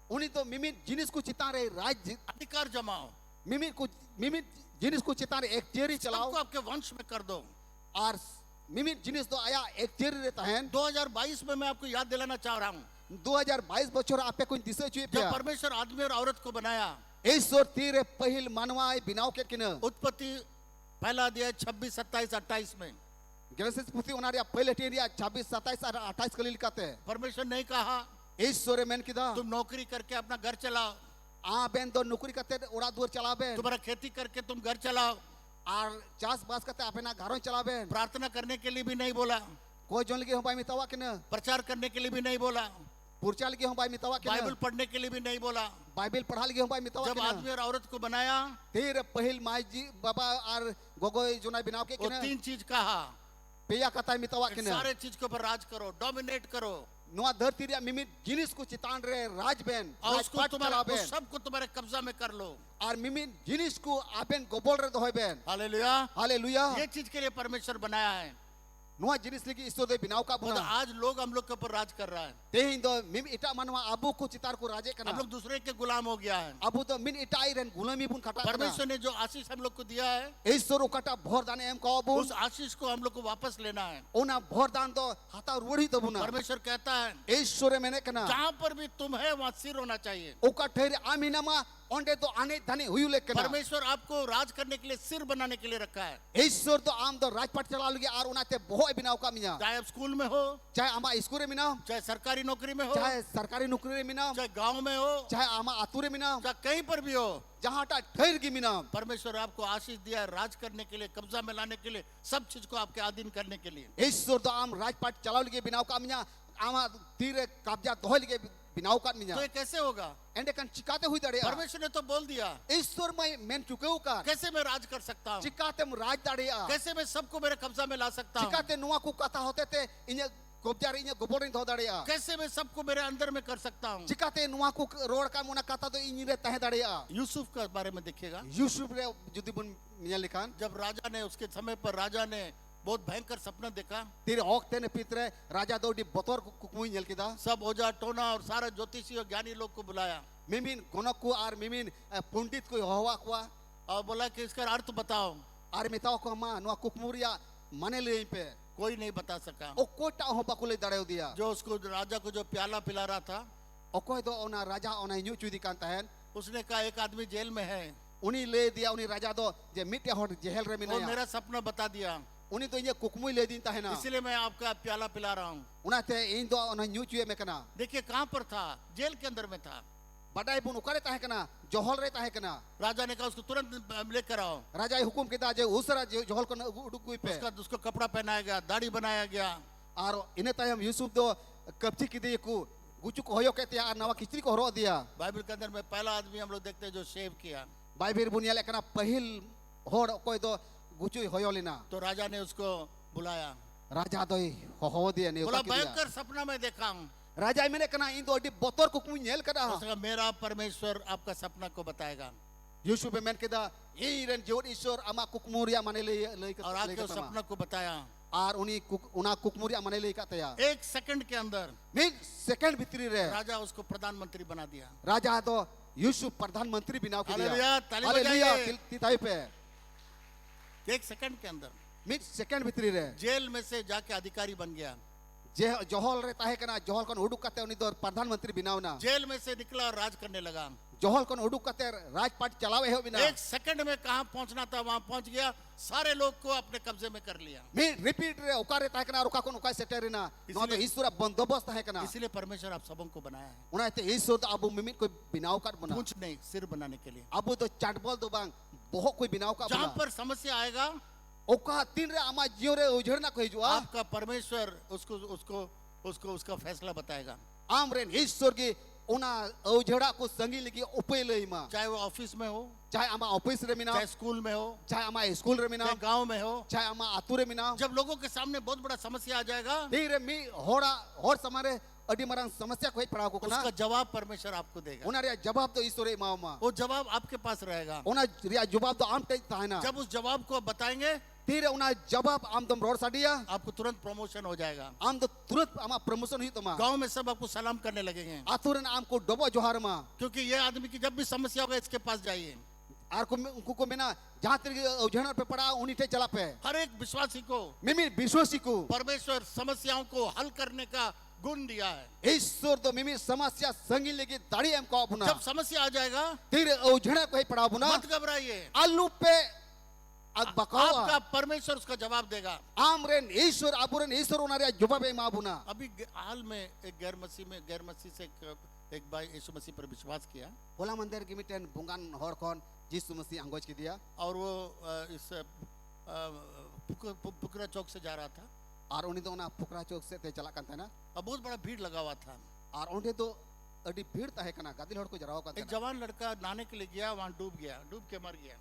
उन्हीं तो मिमित जिनिस को चितारे राज अधिकार जमाओ, मिमित जिनिस को चितारे एक चेरी चलाओ सबको आपके वंश में कर दो। और मिमित जिनिस तो आया एक चेरी रहता है 2022 में मैं आपको याद दिलाना चाह रहा हूँ 2022 बच्चों आपे कोई दिशा चुए जब परमेश्वर आदमी और औरत को बनाया, ईश्वर तीरे पहिल मानवाई बिनाव के किन उत्पत्ति पहला अध्याय 26, 27, 28 में गेनेसिस पुथी उनारिया पहले टेरिया 26, 27 और 28 कलील कहते परमेश्वर ने कहा ईश्वर मेन किदा तुम नौकरी करके अपना घर चलाओ, आ बेन दो नौकरी करते उड़ा दूर चलाबे तुम्हारा खेती करके तुम घर चलाओ, और चास बास करते अपना घरों चलाबे प्रार्थना करने के लिए भी नहीं बोला, कोई जोन लगी हम भाई मितावा किन प्रचार करने के लिए भी नहीं बोला, पुरचा लगी हम भाई मितावा किन बाइबल पढ़ने के लिए भी नहीं बोला। बाइबल पढ़ा लगी हम भाई मितावा जब किन आदमी और औरत को बनाया तीर पहिल माई जी बाबा और गोगोई जोना बिनाव के वो किन 3 चीज कहा, पेया कथा मितावा किन सारे चीज के ऊपर राज करो, डोमिनेट करो नुआ धरती रे मिमित जिनिस को चितान रे राजबेन और उसको राजपाट तुम्हारे चलाबेन उस सबको तुम्हारे कब्जा में कर लो। और मिमित जिनिस को आबेन गोबल रे दोहबेन हालेलुया। हालेलुया ये चीज के लिए परमेश्वर बनाया है। नुआ जिनिस लगी ईश्वर दे बिनाव का और बुना आज लोग हम लोग के ऊपर राज कर रहा है, तेहिं दो मिम इटा मनवा अबू को चितार को राजे कना हम लोग दूसरे के गुलाम हो गया है। अबू तो मिन इटाई रेन गुलामी बुन खटा कना परमेश्वर ने जो आशीष हम लोग को दिया है ईश्वर उकटा भोर दान एम को बुन उस आशीष को हम लोग को वापस लेना है। ओना भोर दान दो हाता रुड़ी तो बुना परमेश्वर कहता है ईश्वर मैंने कना जहां पर भी तुम है वहां सिर होना चाहिए। ओका ठहरे आमीनामा ओंडे तो आने धने हुई लेकना परमेश्वर आपको राज करने के लिए सिर बनाने के लिए रखा है। ईश्वर तो आम दो राजपाट चला लगी और उनाते बहुत बिनाव का मिया चाहे आप स्कूल में हो, चाहे आमा स्कूल रे मिनाव चाहे सरकारी नौकरी में हो, चाहे सरकारी नौकरी रे मिनाव चाहे गांव में हो, चाहे आमा आतुरे मिनाव चाहे कहीं पर भी हो, जहां टा ठहर की मिनाव परमेश्वर आपको आशीष दिया है राज करने के लिए, कब्जा में लाने के लिए, सब चीज को आपके अधीन करने के लिए। ईश्वर तो आम राजपाट चला लगी बिनाव का मिया आमा तीर कब्जा दोह लगी बिनाव का मिया तो ये कैसे होगा? एंडे कन चिकाते हुई दड़े परमेश्वर ने तो बोल दिया ईश्वर मैं चुके हूं का कैसे मैं राज कर सकता हूँ, चिकाते राज दड़े कैसे मैं सबको मेरे कब्जा में ला सकता हूँ, चिकाते नुआ को कथा होते थे इन्हें कब्जा रे इन्हें गोबर धो दड़े कैसे मैं सबको मेरे अंदर में कर सकता हूँ। चिकाते नुआ को रोड का मुना कथा तो इन रे तह दड़े यूसुफ के बारे में देखिएगा, यूसुफ रे जुदी बुन मिया लिखान जब राजा ने उसके समय पर राजा ने बहुत भयंकर सपना देखा, तेरे औकते ने पितरे राजा दौड़ी बतौर कुकुई नेल किदा सब ओझा टोना और सारा ज्योतिषी और ज्ञानी लोग को बुलाया मिमिन गोनक को और मिमिन पंडित को हवा को और बोला कि इसका अर्थ बताओ। और मिताओ को मा नुआ कुकमुरिया माने ले पे कोई नहीं बता सका। ओ कोटा हो बकुले दड़े दिया जो उसको राजा को जो प्याला पिला रहा था ओ कोई दो ओना राजा ओना न्यू चुदी कांता है उसने कहा एक आदमी जेल में है, उनी ले दिया उनी राजा दो जे मिटे हट जेल रे वो मिना मेरा सपना बता दिया, उनी तो ये कुकमुई ले दिन है ना इसीलिए मैं आपका प्याला पिला रहा हूँ। उनाते इन दो ओना न्यू चुए में कना देखिए कहाँ पर था, जेल के अंदर में था। बडाई बुन उकारे ताहे कना जोहल रे ताहे कना राजा ने कहा उसको तुरंत लेकर आओ। राजा हुकुम किदा जे उसरा जोहल को उडुकुई पे उसको कपड़ा पहनाया गया, दाढ़ी बनाया गया और इने तायम यूसुफ दो कब्जी की दे को गुचु को होयो कहते यार नवा किचरी को हरो दिया। बाइबल के अंदर में पहला आदमी हम लोग देखते हैं जो शेव किया। बाइबल बुनिया लेकना पहिल होड़ कोई दो गुचु होयो लेना तो राजा ने उसको बुलाया, राजा दो हो दिया ने बोला भयंकर सपना मैं देखा हूँ। राजा मैंने कना इन दो बोतोर को कुछ नेल करा उसने कहा मेरा परमेश्वर आपका सपना को बताएगा। यूसुफ मैंने कहा ये रन जोड़ ईश्वर अमा कुकमुरिया माने ले और आके उस सपना को बताया और उन्हीं उना कुकमुरिया माने ले कहते या 1 सेकंड के अंदर मिड सेकंड भीतरी रे राजा उसको प्रधानमंत्री बना दिया। राजा तो यूसुफ प्रधानमंत्री बिनाव के दिया। हालेलुया, ताली हालेलुया बजाइए। तिताई पे 1 सेकंड के अंदर मिड सेकंड भीतरी रे जेल में से जाके अधिकारी बन गया। जे जोहल रे ताहे कना जोहल कन हुडुक करते उन्हीं तो प्रधानमंत्री बिनाव ना जेल में से निकला और राज करने लगा। जोहल कोन उडुक कते राजपाट चलावे हो बिना एक सेकंड में कहां पहुंचना था वहां पहुंच गया, सारे लोग को अपने कब्जे में कर लिया। मी रिपीट रे ओकारे ताहे कना ओका कोन ओका सेटेरिना नो तो ईश्वर बंदोबस्त ताहे कना इसीलिए परमेश्वर आप सबों को बनाया है, उनाते ईश्वर तो अबु मिमित कोई बिनाव कर बना पूंछ नहीं सिर बनाने के लिए। अबु तो चाटबॉल तो बांग बहुत कोई बिनाव का जहां बना पर समस्या आएगा ओका तीन रे आमा जियो रे उजड़ना को हिजुआ आपका परमेश्वर उसको उसको उसको उसका फैसला बताएगा। आम रेन ईश्वर की उना उजड़ा को संगी लगी उपाय लई मा चाहे वो ऑफिस में हो, चाहे आमा ऑफिस रे मिना चाहे स्कूल में हो, चाहे आमा स्कूल रे मिना चाहे गांव में हो, चाहे आमा आतु रे मिना जब लोगों के सामने बहुत बड़ा समस्या आ जाएगा धीरे मी होड़ा होड़ समारे अडी मरन समस्या को पड़ा को ना उसका जवाब परमेश्वर आपको देगा। उना रे जवाब तो ईश्वर रे मामा वो जवाब आपके पास रहेगा। उना रे जवाब तो आम ते ताहे ना जब उस जवाब को आप बताएंगे धीरे उना जवाब आम तुम रोड साडिया आपको तुरंत प्रमोशन हो जाएगा। आम तो तुरंत आमा प्रमोशन हुई तमा गांव में सब आपको सलाम करने लगेंगे, आतुरन आम को डबो जोहार मा क्योंकि ये आदमी की जब भी समस्या होगा इसके पास जाइए। आर को उनको को मेना जहां तेरे उजड़ना पे पड़ा उन्हीं ते चला पे हर एक विश्वासी को मिमी विश्वासी को परमेश्वर समस्याओं को हल करने का गुण दिया है। ईश्वर तो मिमी समस्या संगी लेगी दाढ़ी एम को अपना जब समस्या आ जाएगा तेरे उजड़ना को ही पड़ा बुना मत घबराइए, आलू पे अग बकावा आपका परमेश्वर उसका जवाब देगा। आम रेन ईश्वर आपुरन ईश्वर उनारे जवाब ए मा बुना अभी हाल में एक गैर मसीह से एक भाई यीशु मसीह पर विश्वास किया होला मंदिर की मिटन बुंगान होड़ कौन यीशु मसीह अंगोज की दिया और वो इस पुकरा चौक से जा रहा था और उन्हीं तो ना फुकरा चौक से ते चला करता ना और बहुत बड़ा भीड़ लगा हुआ था। और उन्हें तो अडी भीड़ ताहे कना गादिल होड़ को जराव एक करता जवान लड़का नहाने के लिए गया, वहां डूब गया, डूब के मर गया।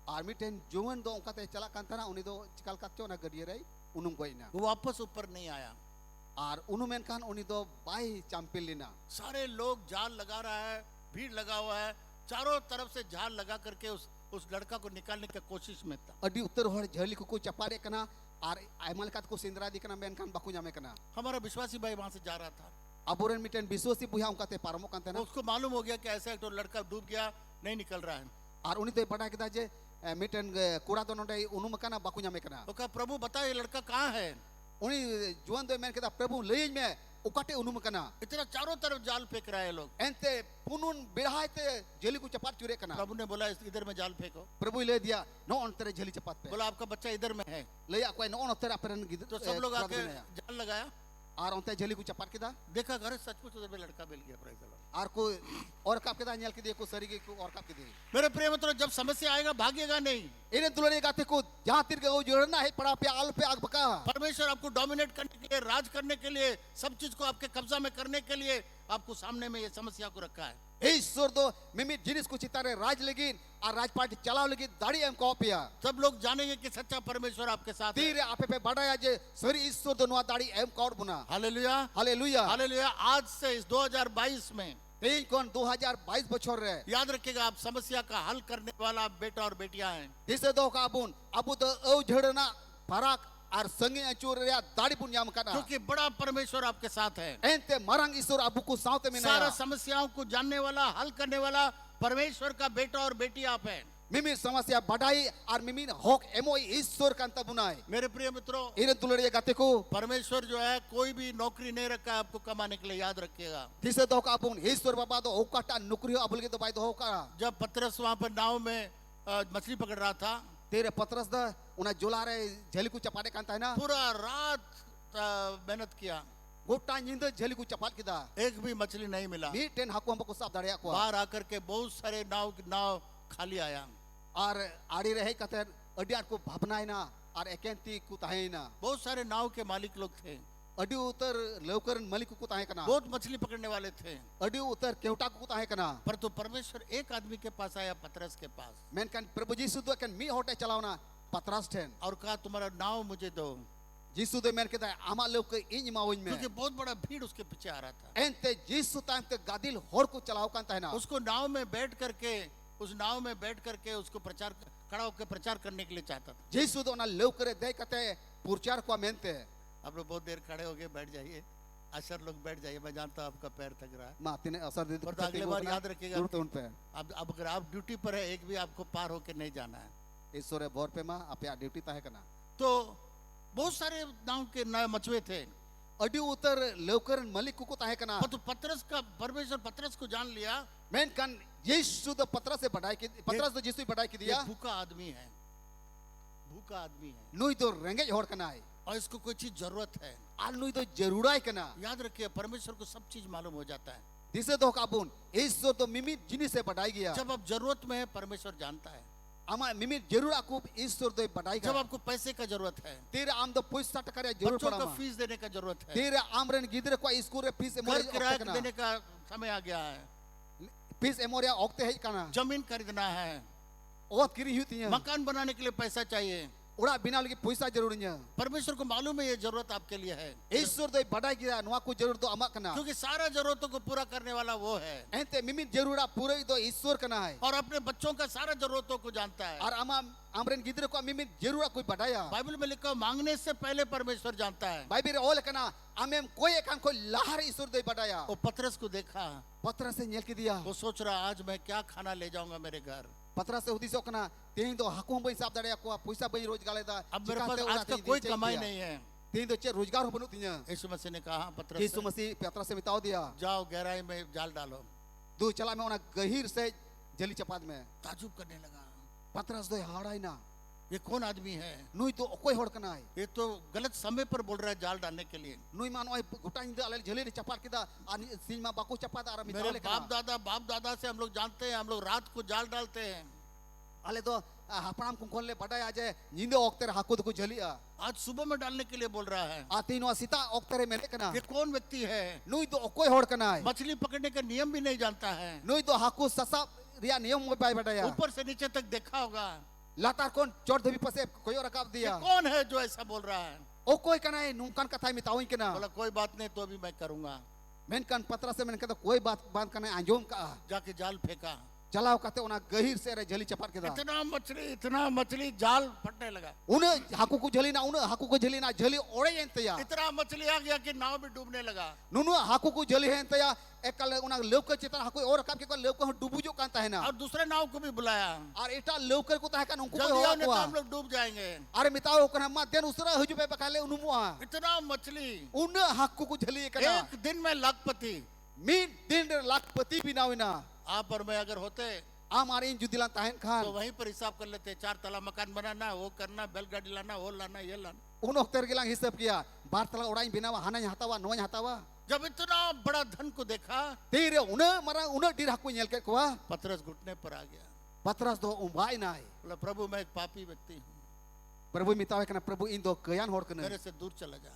और मिटन जुवन दो उनका ते चला करता ना उन्हीं तो चिकल का क्यों ना गडिये रही उनुम कोई ना वो वापस ऊपर नहीं आया। और उनु मेन खान उन्हीं तो बाई चैंपियन लेना सारे लोग जाल लगा रहा है, भीड़ लगा हुआ है, चारों तरफ से जाल लगा करके उस लड़का को निकालने की कोशिश में था। अडी उत्तर होड़ झली को चपारे कना और आयमल कात को सिंदरा दिकना मेन खान बाकू जामे कना हमारा विश्वासी भाई वहां से जा रहा था, अबोरन मिटन विश्वासी बुया उनका ते पारमो कांते ना उसको मालूम हो गया कि ऐसा एक लड़का डूब गया, नहीं निकल रहा है। और उन्हीं तो पता किदा जे मिटन कूड़ा तो नोडे उनुम कना बाकू जामे कना तो कहा प्रभु बता ये लड़का कहाँ है। उन्हीं जुवन दो मेन किदा प्रभु ले में उकाटे उनुम कना इतना चारों तरफ जाल फेंक रहा है लोग। एंते पुनुन बिड़हाते झली को चपात चुरे कना प्रभु ने बोला इधर में जाल फेंको, प्रभु ले दिया नो अंतरे झली चपात पे बोला आपका बच्चा इधर में है, ले कोई नो अंतरे अपरन गिद तो सब लोग आके जाल लगाया, और अंते झली को चपात किदा देखा घर सचमुच उधर में लड़का मिल गया। Praise the Lord. और को और काप किदा नेल के दे को सरी के को और काप के दे मेरे प्रिय मित्रों, जब समस्या आएगा भागिएगा नहीं। इने दुलरे गाते को जहां तिर के जोड़ना है पड़ा पे आल पे आग बका परमेश्वर आपको डोमिनेट करने के लिए, राज करने के लिए, सब चीज को आपके कब्जा में करने के लिए आपको सामने में ये समस्या को रखा है। ईश्वर तो मिमी जिनिस को चितारे राज लेगिन और राजपाट चलाव लेगिन दाढ़ी एम कॉपिया सब लोग जानेंगे कि सच्चा परमेश्वर आपके साथ है। तीर आपे पे बढ़ाया जे सरी ईश्वर तो नुआ दाढ़ी एम कॉड बुना हालेलुया, हालेलुया हालेलुया। आज से इस 2022 में तीन कौन 2022 बछोर रे याद रखिएगा, आप समस्या का हल करने वाला बेटा और बेटियां हैं। दिसे दो का बुन अबु तो औ झड़ना फराक और संगे अचूर रे दाढ़ी पुन याम कना क्योंकि बड़ा परमेश्वर आपके साथ है। एंते मरंग ईश्वर अबु को साउते में सारा ना समस्याओं को जानने वाला, हल करने वाला परमेश्वर का बेटा और बेटी आप हैं। मिमी समस्या बढ़ाई और मिमी होक एमो ईश्वर का अंत बुनाई मेरे प्रिय मित्रों, इने दुलरे गाते को परमेश्वर जो है कोई भी नौकरी नहीं रखा है आपको कमाने के लिए, याद रखिएगा। दिसे दो का बुन ईश्वर बाबा तो ओकाटा नुकरी अबुल के तो बाय तो होका जब पतरस वहां पर नाव में मछली पकड़ रहा था, तेरे पतरस दा उना जोला रे झली को चपाटे कांता है ना पूरा रात मेहनत किया, गोटा नींद झली को चपाट किदा एक भी मछली नहीं मिला। मी टेन हाको हमको साफ दाड़िया को बाहर आकर के बहुत सारे नाव खाली आया, और आड़ी रहे कते अडियार को भावना है ना और एकेंती को ताहे ना बहुत सारे नाव के मालिक लोग थे, अडी उतर लवकर मलिक को ताहे कना बहुत मछली पकड़ने वाले थे, अडी उतर केवटा को ताहे कना पर तो परमेश्वर एक आदमी के पास आया, पतरस के पास, मेन कन प्रभु जीसु तो कन मी होटे चलावना पतरस ठेन और कहा तुम्हारा नाव मुझे दो, जीसु दे मेन केदा आमा लोग के इन माउन में क्योंकि बहुत बड़ा भीड़ उसके पीछे आ रहा था। एंते जीसु टाइम ते गादिल होर को चलाव कांता है ना उसको नाव में बैठ करके, उस नाव में बैठ करके उसको खड़ा होकर प्रचार करने के लिए चाहता था। जीसु तो ना लवकर दे कते पुरचार को मेनते आप लोग बहुत देर खड़े हो गए, बैठ जाइए, अशर लोग बैठ जाइए, मैं जानता हूँ आपका पैर थक रहा है, माती ने असर दे पर तो अगले बार याद रखिएगा, जरूरत उन पे अब अगर आप ड्यूटी पर है, एक भी आपको पार होकर नहीं जाना है। ईश्वर भोर पे मां आप ड्यूटी ताहे कना तो बहुत सारे नाव के मचुए थे, adi utar leuker malik kuku tahe kana तो पतरस का परमेश्वर पतरस को जान लिया men kan Yesus do Patras se badai ki Patras do Jesus badai ki ये dia भूखा आदमी है, भूखा आदमी है nui do rengej hor kana ai और इसको कोई चीज जरूरत है। al nui do jarurai kana याद रखिए परमेश्वर को सब चीज मालूम हो जाता है। dise do kabun Yesus do mimit jinis se badai gaya जब आप जरूरत में है परमेश्वर जानता है। ama mimit jarur aku Yesus do badai जब ga आपको पैसे का जरूरत है, tera am do puisa takar ya jarur बच्चों का padama फीस देने का जरूरत है, tera amren gidre ko school re fees घर emore किराया kana देने का समय आ गया है, fees emore okte hej kana जमीन खरीदना है, ot kiri hutinya मकान बनाने के लिए पैसा चाहिए। ora bina lagi puisa jarurnya परमेश्वर को मालूम है ये जरूरत आपके लिए है, Yesus do badai gaya nuwa ku jarur do amak kana क्योंकि सारा जरूरतों को पूरा करने वाला वो है ente mimit jarura pura do Yesus kana hai और अपने बच्चों का सारा जरूरतों को जानता है। और ama amren gidre ko mimit jarura koi badaya Bible में लिखा मांगने से पहले परमेश्वर जानता है। Bible ol kana amem koi ekan koi lahar Yesus do badaya वो पतरस को देखा, patra se nyel ki dia वो सोच रहा आज मैं क्या खाना ले जाऊंगा मेरे घर, patra se hudis kana tehin do haku bai sab dare ko puisa bai rozgar leda अब मेरे पास आज का कोई कमाई नहीं है। tehin do che rozgar ho banu tinya यीशु मसीह ने कहा पतरस Yesus से, masih patra se mitau dia जाओ गहराई में जाल डालो। du chala me ona gahir se jali chapat me ताजुब करने लगा, patras do harai na ये कौन आदमी है, nui to koi hor kana hai ये तो गलत समय पर बोल रहा है जाल डालने के लिए। nui man oi guta inda alal jali chapat kita ani sin ma baku chapat ara mitau मेरे le बाप kana दादा से हम लोग जानते हैं, हम लोग रात को जाल डालते हैं। ale do hapram ku khol le badai aje ninde okter haku do ku jali a आज सुबह में डालने के लिए बोल रहा है। atino sita oktere mele kana ये कौन व्यक्ति है, nui do koi hor kana hai मछली पकड़ने का नियम भी नहीं जानता है, nui do haku sasa ria niyam mo bai badaya ऊपर से नीचे तक देखा होगा। latar kon chor dhabi pase koyo rakap ये dia कौन है जो ऐसा बोल रहा है? o koi kana hai nungkan kathai mitawin kana बोला कोई बात नहीं, तो भी मैं करूंगा। men kan patra se men kata koi baat ban kana anjom ka जाके जाल फेंका, चलाओ कहते उना गहिर से रे जली चपाट के दा इतना मछली जाल फटने लगा, उन हाकू को जली ना उन हाकू को जली ना जली ओड़े एंतया इतना मछली आ गया कि नाव भी डूबने लगा। नुनु हाकू को जली है एंतया एकल उना लौक चित्र हाकू और कब के को लौक डूबू जो कांता है ना और दूसरे नाव को भी बुलाया, और एटा लौक को ता है उनको जल्दी आओ नहीं तो को हम लोग डूब जाएंगे। अरे मिताओ कना मा देन उसरा हजु पे बकाले उनुमुआ इतना मछली, उन हाकू को जली कना एक दिन में लाखपति। मीन दिन लाखपति भी ना होना आप और मैं अगर होते हमारे इन जुदिला ताहन खान तो वहीं पर हिसाब कर लेते, 4 तला मकान बनाना, वो करना, बैलगाड़ी लाना, वो लाना, ये लाना। उन ओक्तर के लांग हिसाब किया बार तला उड़ाई बिनावा हाना हतावा नोय हतावा जब इतना बड़ा धन को देखा, तेरे उन मरा उन डीर हाकू नेल के कोआ पतरस घुटने पर आ गया, पतरस दो उम्बाई ना है बोला प्रभु मैं एक पापी व्यक्ति हूँ, प्रभु मितावे कना प्रभु इन दो कयान होड़ कना मेरे से दूर चला जा।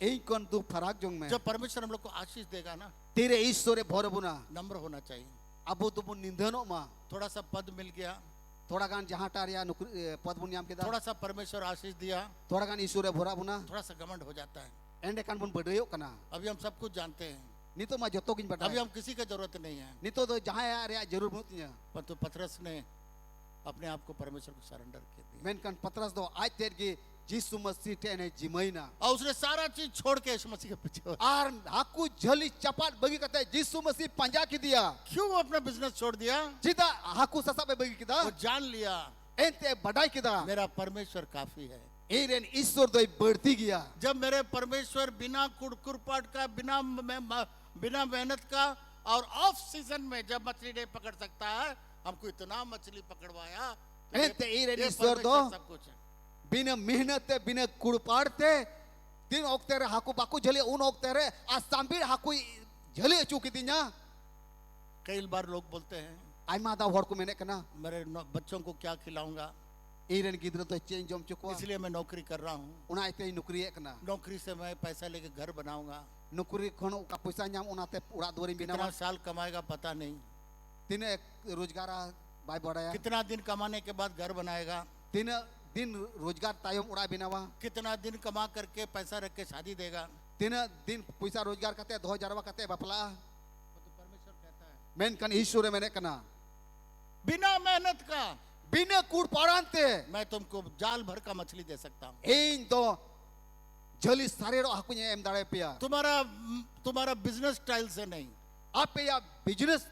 एक कौन दो फराक जोंग में जब परमेश्वर हम लोग को आशीष देगा ना, तेरे ईश्वरे भोरबुना नम्र होना चाहिए। अबो तुम निंदनो मा थोड़ा सा पद मिल गया, थोड़ा गान जहाँ टारिया नौकरी पद बुनियाम के दा थोड़ा सा परमेश्वर आशीष दिया, थोड़ा गान ईश्वरे भोरा बुना थोड़ा सा घमंड हो जाता है। एंडे कान बुन बड़यो कना अभी हम सब कुछ जानते हैं, नी तो मा जतो किन बटा अभी हम किसी का जरूरत नहीं है। नी तो जहाँ यार या जरूर बुतिया परंतु पतरस ने अपने आप को परमेश्वर को सरेंडर कर दिया मेन कान पतरस दो आज तेर की यीशु मसीह टेने जिमैना और उसने सारा चीज छोड़ के यीशु मसीह के पीछे हो। आर हाकू झली चपाट बगी कहते यीशु मसीह पंजा की दिया क्यों वो अपना बिजनेस छोड़ दिया? सीधा हाकू ससा पे बगी किदा वो जान लिया एंते बढ़ाई किदा मेरा परमेश्वर काफी है। एरेन ईश्वर दो बढ़ती गया जब मेरे परमेश्वर बिना कुड़कुरपाट का, बिना मेहनत का और ऑफ सीजन में जब मछली नहीं पकड़ सकता है, हमको इतना मछली पकड़वाया। एंते एरेन ये ईश्वर दो परमेश्वर सब कुछ है। बिना मेहनत बिना कुड़पाड़ते दिन ओक्तेरे हाकू बाकू झले उन ओक्तेरे आज सांबीर हाकू झले चुकी थी ना। कई बार लोग बोलते हैं आई मादा होड़ को मैंने कना मेरे बच्चों को क्या खिलाऊंगा, एरेन गिद्र तो चेंज जम चुका इसलिए मैं नौकरी कर रहा हूँ, उना इते नौकरी है कना नौकरी से मैं पैसा लेके घर बनाऊंगा। नौकरी खनो का पैसा नाम उनाते उड़ा दोरी बिना कितना साल कमाएगा पता नहीं, तीन रोजगार बाय बढ़ाया कितना दिन कमाने के बाद घर बनाएगा, तीन दिन रोजगार तायम उड़ा बिनावा कितना दिन कमा करके पैसा रख के शादी देगा। तीन दिन पैसा रोजगार करते 2000 करते बपला तो परमेश्वर कहता है मैन कन ईश्वर मैंने कना बिना मेहनत का बिना कूड़ पाड़ांते मैं तुमको जाल भर का मछली दे सकता हूँ। एन तो जली सारे रो हाकू ने एम दाड़े पिया तुम्हारा बिजनेस स्टाइल से नहीं, आप या बिजनेस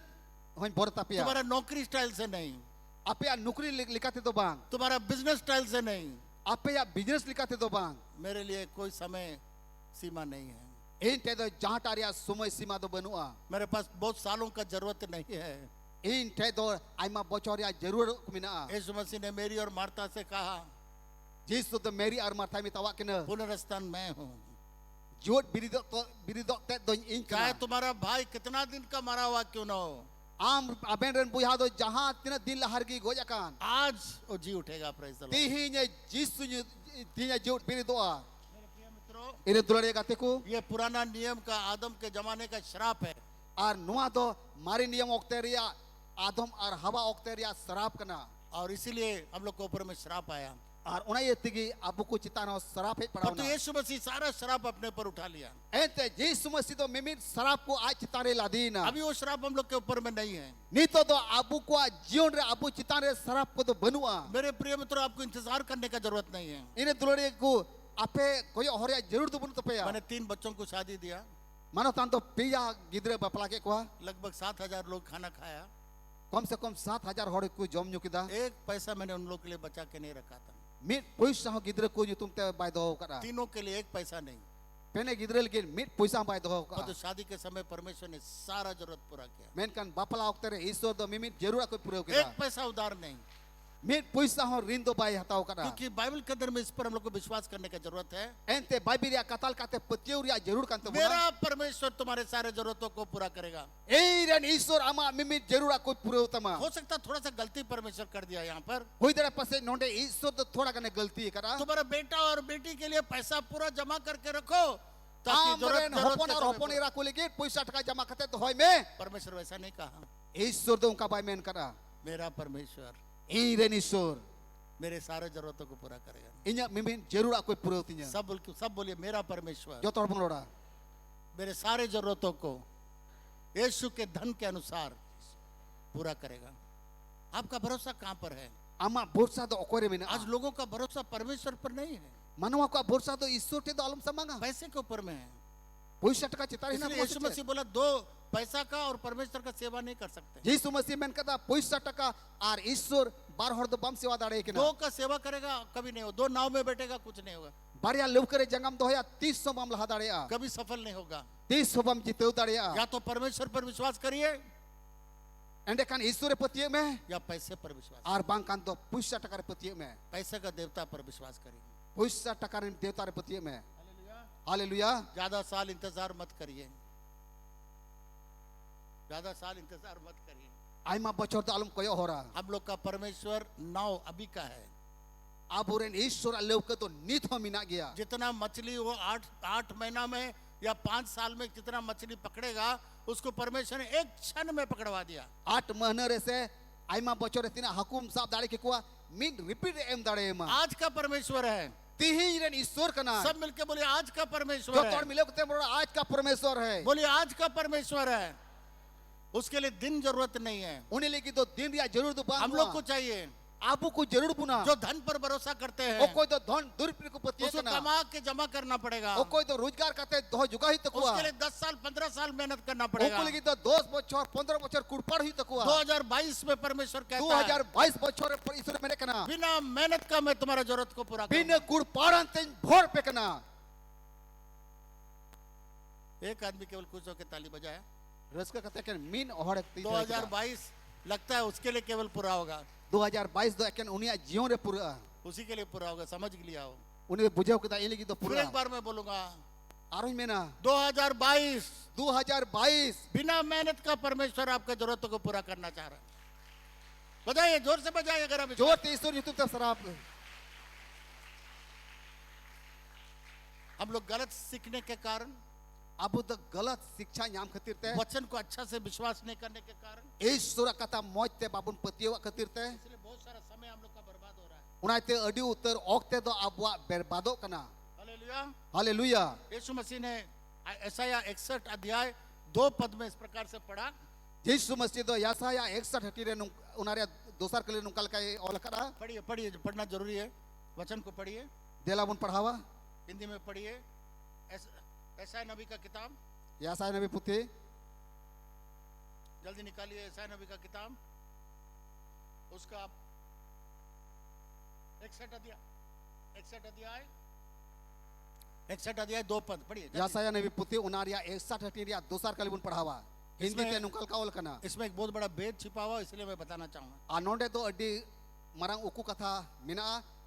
होइन बोरता पिया तुम्हारा नौकरी स्टाइल से नहीं, आप या नौकरी लिखाते तो बांग तुम्हारा बिजनेस स्टाइल से नहीं, आप या बिजनेस लिखाते तो बांग मेरे लिए कोई समय सीमा नहीं है। इन टे दो जहां टारिया समय सीमा दो बनुआ मेरे पास बहुत सालों का जरूरत नहीं है। इन टे दो आइमा बोचोरिया जरूरत को मिना यीशु मसीह ने मेरी और मार्था से कहा, जिस तो मेरी और मार्था में तवा किना पुनरुत्थान मैं हूँ। जोट बिरिदो ते दो इन चाहे कना तुम्हारा भाई कितना दिन का मरा हुआ क्यों ना हो, आम अबेन रन बुया दो जहां तीन दिन लहरगी गोजाकान आज वो जी उठेगा। Praise the Lord. तिहिने जिसु तिहिने जोट बिरिदोआ मेरे प्रिय मित्रों, इने दुलारे गाते को ये पुराना नियम का आदम के जमाने का श्राप है। और नुआ दो मारी नियम ओक्तेरिया आदम और हवा ओक्तेरिया शराब कना और इसीलिए हम लोग के ऊपर में श्राप आया। और उन्हें ये तिगी अबू को चिताना शराब है पर पड़ा तो यीशु मसीह सारा श्राप अपने पर उठा लिया। ऐते जिसु मसीह तो मिमित शराब को आज चितारे लादीना अभी वो श्राप हम लोग के ऊपर में नहीं है। नहीं तो अबू को जीवन रे अबू चितारे शराब को तो बनुआ मेरे प्रिय मित्रों, आपको इंतजार करने का जरूरत नहीं है। इन्हें दुलारे को आपे कोई और जरूर तो बनु तो पे मैंने 3 बच्चों को शादी दिया, मानो तान तो पिया गिदरे बपला के को लगभग 7,000 लोग खाना खाया। कम से कम 7,000 होड़े को जम नुकिदा एक पैसा मैंने उन लोग के लिए बचा के नहीं रखा था। मिट पैसा हो गिदरे को तुम ते बाय दो करा तीनों के लिए एक पैसा नहीं। पेने गिदरे लेकिन मिट पैसा बाय दो और का तो शादी के समय परमेश्वर ने सारा जरूरत पूरा किया। मेन कान बापला ओक्तरे ईश्वर दो मिमिट जरूर कोई पूरा एक किदा पैसा उधार नहीं, मिट पैसा हो ऋण दो बाय हताओ करा क्योंकि बाइबल के अंदर में इस पर हम लोग को विश्वास करने की जरूरत है। एंते बाइबिल या कताल काते पतियोरिया जरूर कांते मेरा परमेश्वर तुम्हारे सारे जरूरतों को पूरा करेगा। एरन ईश्वर आमा मिमिट जरूर कोई पूरा उतमा हो सकता है थोड़ा सा गलती परमेश्वर कर दिया यहाँ पर। कोई दरे पसे नोंडे ईश्वर तो थोड़ा कने गलती करा तुम्हारा बेटा और बेटी के लिए पैसा पूरा जमा करके रखो ताकि आमरेन जरूरत होपन के और समय होपन पर- इरा को लेके पैसा टका जमा करते तो होय में परमेश्वर वैसा नहीं कहा। ईश्वर दो उनका बाय मेन करा मेरा परमेश्वर एरन ईश्वर मेरे सारे जरूरतों को पूरा करेगा। इnya मिमिट जरूर कोई पूरा उतिnya सब बोलिए मेरा परमेश्वर जो तोड़ बंगलोड़ा मेरे सारे जरूरतों को यीशु के धन के अनुसार पूरा करेगा। आपका भरोसा कहाँ पर है? आमा बोरसा दो ओकोरे में आज लोगों का भरोसा परमेश्वर पर नहीं है, मनवा का बोरसा दो ईश्वर ते दो आलम समांगा पैसे के ऊपर में है। पैसा टका चितारी ना इसलिए यीशु मसीह बोला दो पैसा का और परमेश्वर का सेवा नहीं कर सकते। यीशु मसीह मेन कदा पैसा टका और ईश्वर बार हर दो बम सेवा दाड़े के दो ना का सेवा करेगा कभी नहीं होगा, दो नाव में बैठेगा कुछ नहीं होगा, बारिया लोग करे जंगम दो या 300 बम लहा दाड़े कभी सफल नहीं होगा। 300 बम जीते दाड़े या तो परमेश्वर पर विश्वास करिए एंडे कान ईश्वर पतिये में या पैसे पर विश्वास। और बांग कान तो पैसा टका पतिये में पैसे का देवता पर विश्वास करिए। पैसा टका देवता रे पतिये में हालेलुया ज्यादा साल इंतजार मत करिए, ज्यादा साल इंतजार मत करिए। आइमा बचर तो आलम कोयो हो रहा हम लोग का परमेश्वर नाव अभी का है। अब उरेन ईश्वर लोग के तो नीत हो मिना गया जितना मछली वो 8 महीना में या 5 साल में जितना मछली पकड़ेगा उसको परमेश्वर ने एक क्षण में पकड़वा दिया। 8 महीने रे से आइमा बचर रे तिना हुकुम साहब दाड़े के कुआ मिन रिपीट एम दाड़े मा आज का परमेश्वर है। तिही रेन ईश्वर का नाम सब मिलके बोले आज का जो परमेश्वर तोड़ है। मिले को आज का परमेश्वर है बोले आज का परमेश्वर है। उसके लिए दिन जरूरत नहीं है, उन्हें लेकिन तो दिन या जरूर तो हम लोग को चाहिए। आपू को जरूर पुना जो धन पर भरोसा करते ओ हैं कोई तो धन दुरुपयोग को पतिये उसको कना कमा के जमा करना पड़ेगा। ओ कोई तो रोजगार करते दो जुगा ही तकुआ उसके लिए 10 साल 15 साल मेहनत करना ओ पड़ेगा। को लेकिन तो 10 बच्चों 15 बच्चों कुड़पड़ ही तकुआ 2022 में परमेश्वर कहता है 2022 बच्चों रे पर ईश्वर मेरे कना बिना मेहनत का मैं तुम्हारा जरूरत को पूरा बिन करूंगा। कुड़पड़न ते भोर पे कना एक आदमी केवल खुश होकर ताली बजाया। रस का कहते हैं मीन ओहड़ 2022 लगता है उसके लिए केवल पूरा होगा, 2022 दो एकन उनिया जीवन रे पूरा उसी के लिए पूरा होगा। समझ लिया हो। उन्हें बुझाओ कदा इले की तो फिर पूरा एक बार मैं बोलूंगा आरो में ना 2022 2022 बिना मेहनत का परमेश्वर आपके जरूरतों को पूरा करना चाह रहा है। बजाइए, जोर से बजाइए अगर आप जोर ते ईश्वर यूट्यूब ते सराप हम लोग गलत सीखने के कारण, अब तो गलत शिक्षा नाम खातिर ते वचन को अच्छा से विश्वास नहीं करने के कारण ईश्वर कथा मौज ते बाबुन पतियो खातिर ते इसलिए बहुत सारा समय हम लोग का बर्बाद हो रहा है। उनाते अडी उत्तर ओक्ते दो अबवा बर्बादो कना हालेलुया। हालेलुया यीशु मसीह ने यशायाह 61 अध्याय 2 पद में इस प्रकार से पढ़ा। यीशु मसीह दो यसाया 61 हटीरे उनारे दोसर के लिए नुकल का औल करा पढ़िए पढ़िए, पढ़ना जरूरी है। वचन को पढ़िए, देलाबुन पढ़ावा हिंदी में पढ़िए। यशायाह नबी का किताब यसाया नबी पुथी जल्दी निकालिए। यशायाह नबी का किताब उसका 61 अध्याय 61 अध्याय 2 पद पढ़िए जल्दी। Yasaya Nabi Puti Unaria 61 hatiria dosar kali pun padawa. Hindi te nungkal kaol kana. इसमें एक बहुत बड़ा भेद छिपा हुआ है, इसलिए मैं बताना चाहूंगा। Anonde do adi marang uku katha mina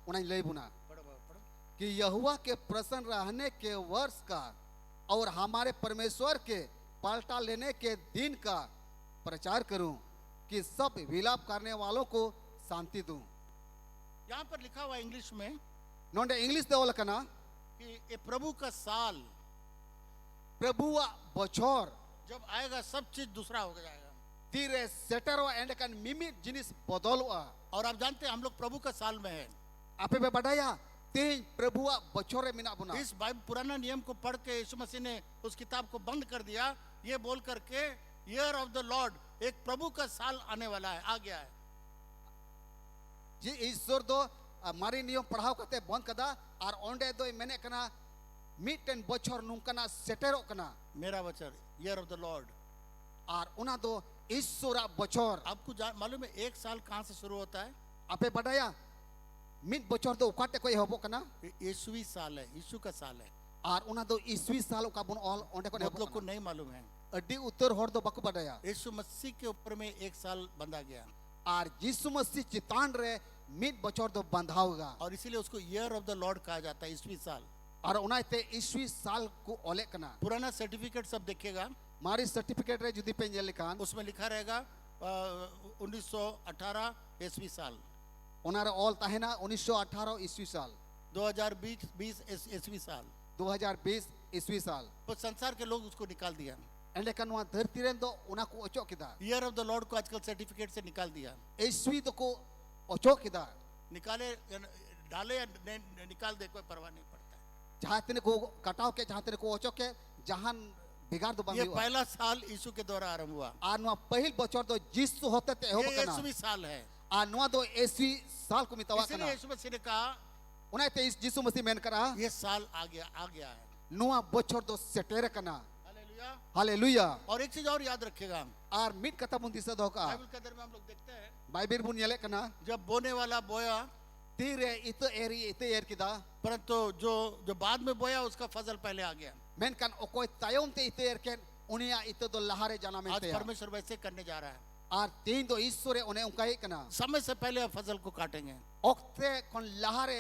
unai lay buna. पढ़ो पढ़ो। कि यहोवा के प्रसन्न रहने के वर्ष का और हमारे परमेश्वर के पलटा लेने के दिन का प्रचार करूं कि सब विलाप करने वालों को शांति दूं. यहाँ पर लिखा हुआ है इंग्लिश में नोंडे इंग्लिश दे ओला कना कि ये प्रभु का साल प्रभुवा बछोर जब आएगा सब चीज दूसरा हो जाएगा। तीरे सेटरो एंड कन मिमी जिनिस बदलवा. और आप जानते हैं हम लोग प्रभु का साल में हैं। आपे बे बडाया तीन प्रभुवा बछोरे मिना बुना. इस बाइबल पुराना नियम को पढ़ के यीशु मसीह ने उस किताब को बंद कर दिया, ये बोल करके ईयर ऑफ द लॉर्ड, एक प्रभु का साल आने वाला है, आ गया है। जी ईश्वर दो मारी नियम पढ़ाव करते बंद कदा और ओंडे दो मैंने कना मिटन बछोर नुकना सेटेरो कना मेरा वचन ईयर ऑफ द लॉर्ड। और उना दो ईश्वरा बछोर. आपको मालूम है एक साल कहाँ से शुरू होता है? आपे बडाया मिट बछोर दो उकाटे कोई होबो कना ये यीशुवी साल है, यीशु का साल है। और उना दो ईस्वी साल का बुन ऑल ओंडे को बहुत लोग को नहीं मालूम है। अड्डी उत्तर होर दो बकु बडाया. यीशु मसीह के ऊपर में एक साल बंधा गया और यीशु मसीह चितान रे मिट बछोर दो बंधाओगा और इसीलिए उसको ईयर ऑफ द लॉर्ड कहा जाता है, ईस्वी साल। और उनाते ईस्वी साल को ओले कना. पुराना सर्टिफिकेट सब देखिएगा, मारी सर्टिफिकेट रे जुदी पेंजे लिखान उसमें लिखा रहेगा 1918 ईस्वी साल, उनारे ऑल ताहेना 1918 ईस्वी साल, 2020 ईस्वी साल। 2020 ईस्वी साल. तो संसार के लोग उसको निकाल दिया। एंडे कनवा धरती रेन दो उना को ओचो किदा ईयर ऑफ द लॉर्ड को आजकल सर्टिफिकेट से निकाल दिया। ईस्वी तो को ओचो किदा निकाले डाले या निकाल दे कोई परवाह नहीं पड़ता है। जहां तने को कटाव के जहां तने को ओचो के जहां बिगाड़ दो ये बंदी पहला साल यीशु के द्वारा आरंभ हुआ। आनवा पहिल बचर दो जिसु होते ते हो ये कना यीशुवी साल है। आनवा दो ईस्वी साल को मितवा इसलिए कना यीशु मसीह ने कहा उना ते इस जिसु मसीह मेन करा ये साल आ गया है। नुआ बचर दो सेटेरे कना. हालेलुया। हालेलुया. और एक चीज और याद रखिएगा, और मिट कथा बुन दिसे दो का बाइबल के अंदर में हम लोग देखते हैं बाइबिल बुन येले कना जब बोने वाला बोया, तीरे इत एरी इत एर किदा परंतु जो बाद में बोया उसका फजल पहले आ गया। मेन कन ओकोय तायम ते इत एर के उनिया इत दो लहारे जाना में आज ते परमेश्वर वैसे करने जा रहा है। और तीन दो ईश्वरे उन्हें उनकाई कना समय से पहले आप फजल को काटेंगे। ओक्ते कोन लहारे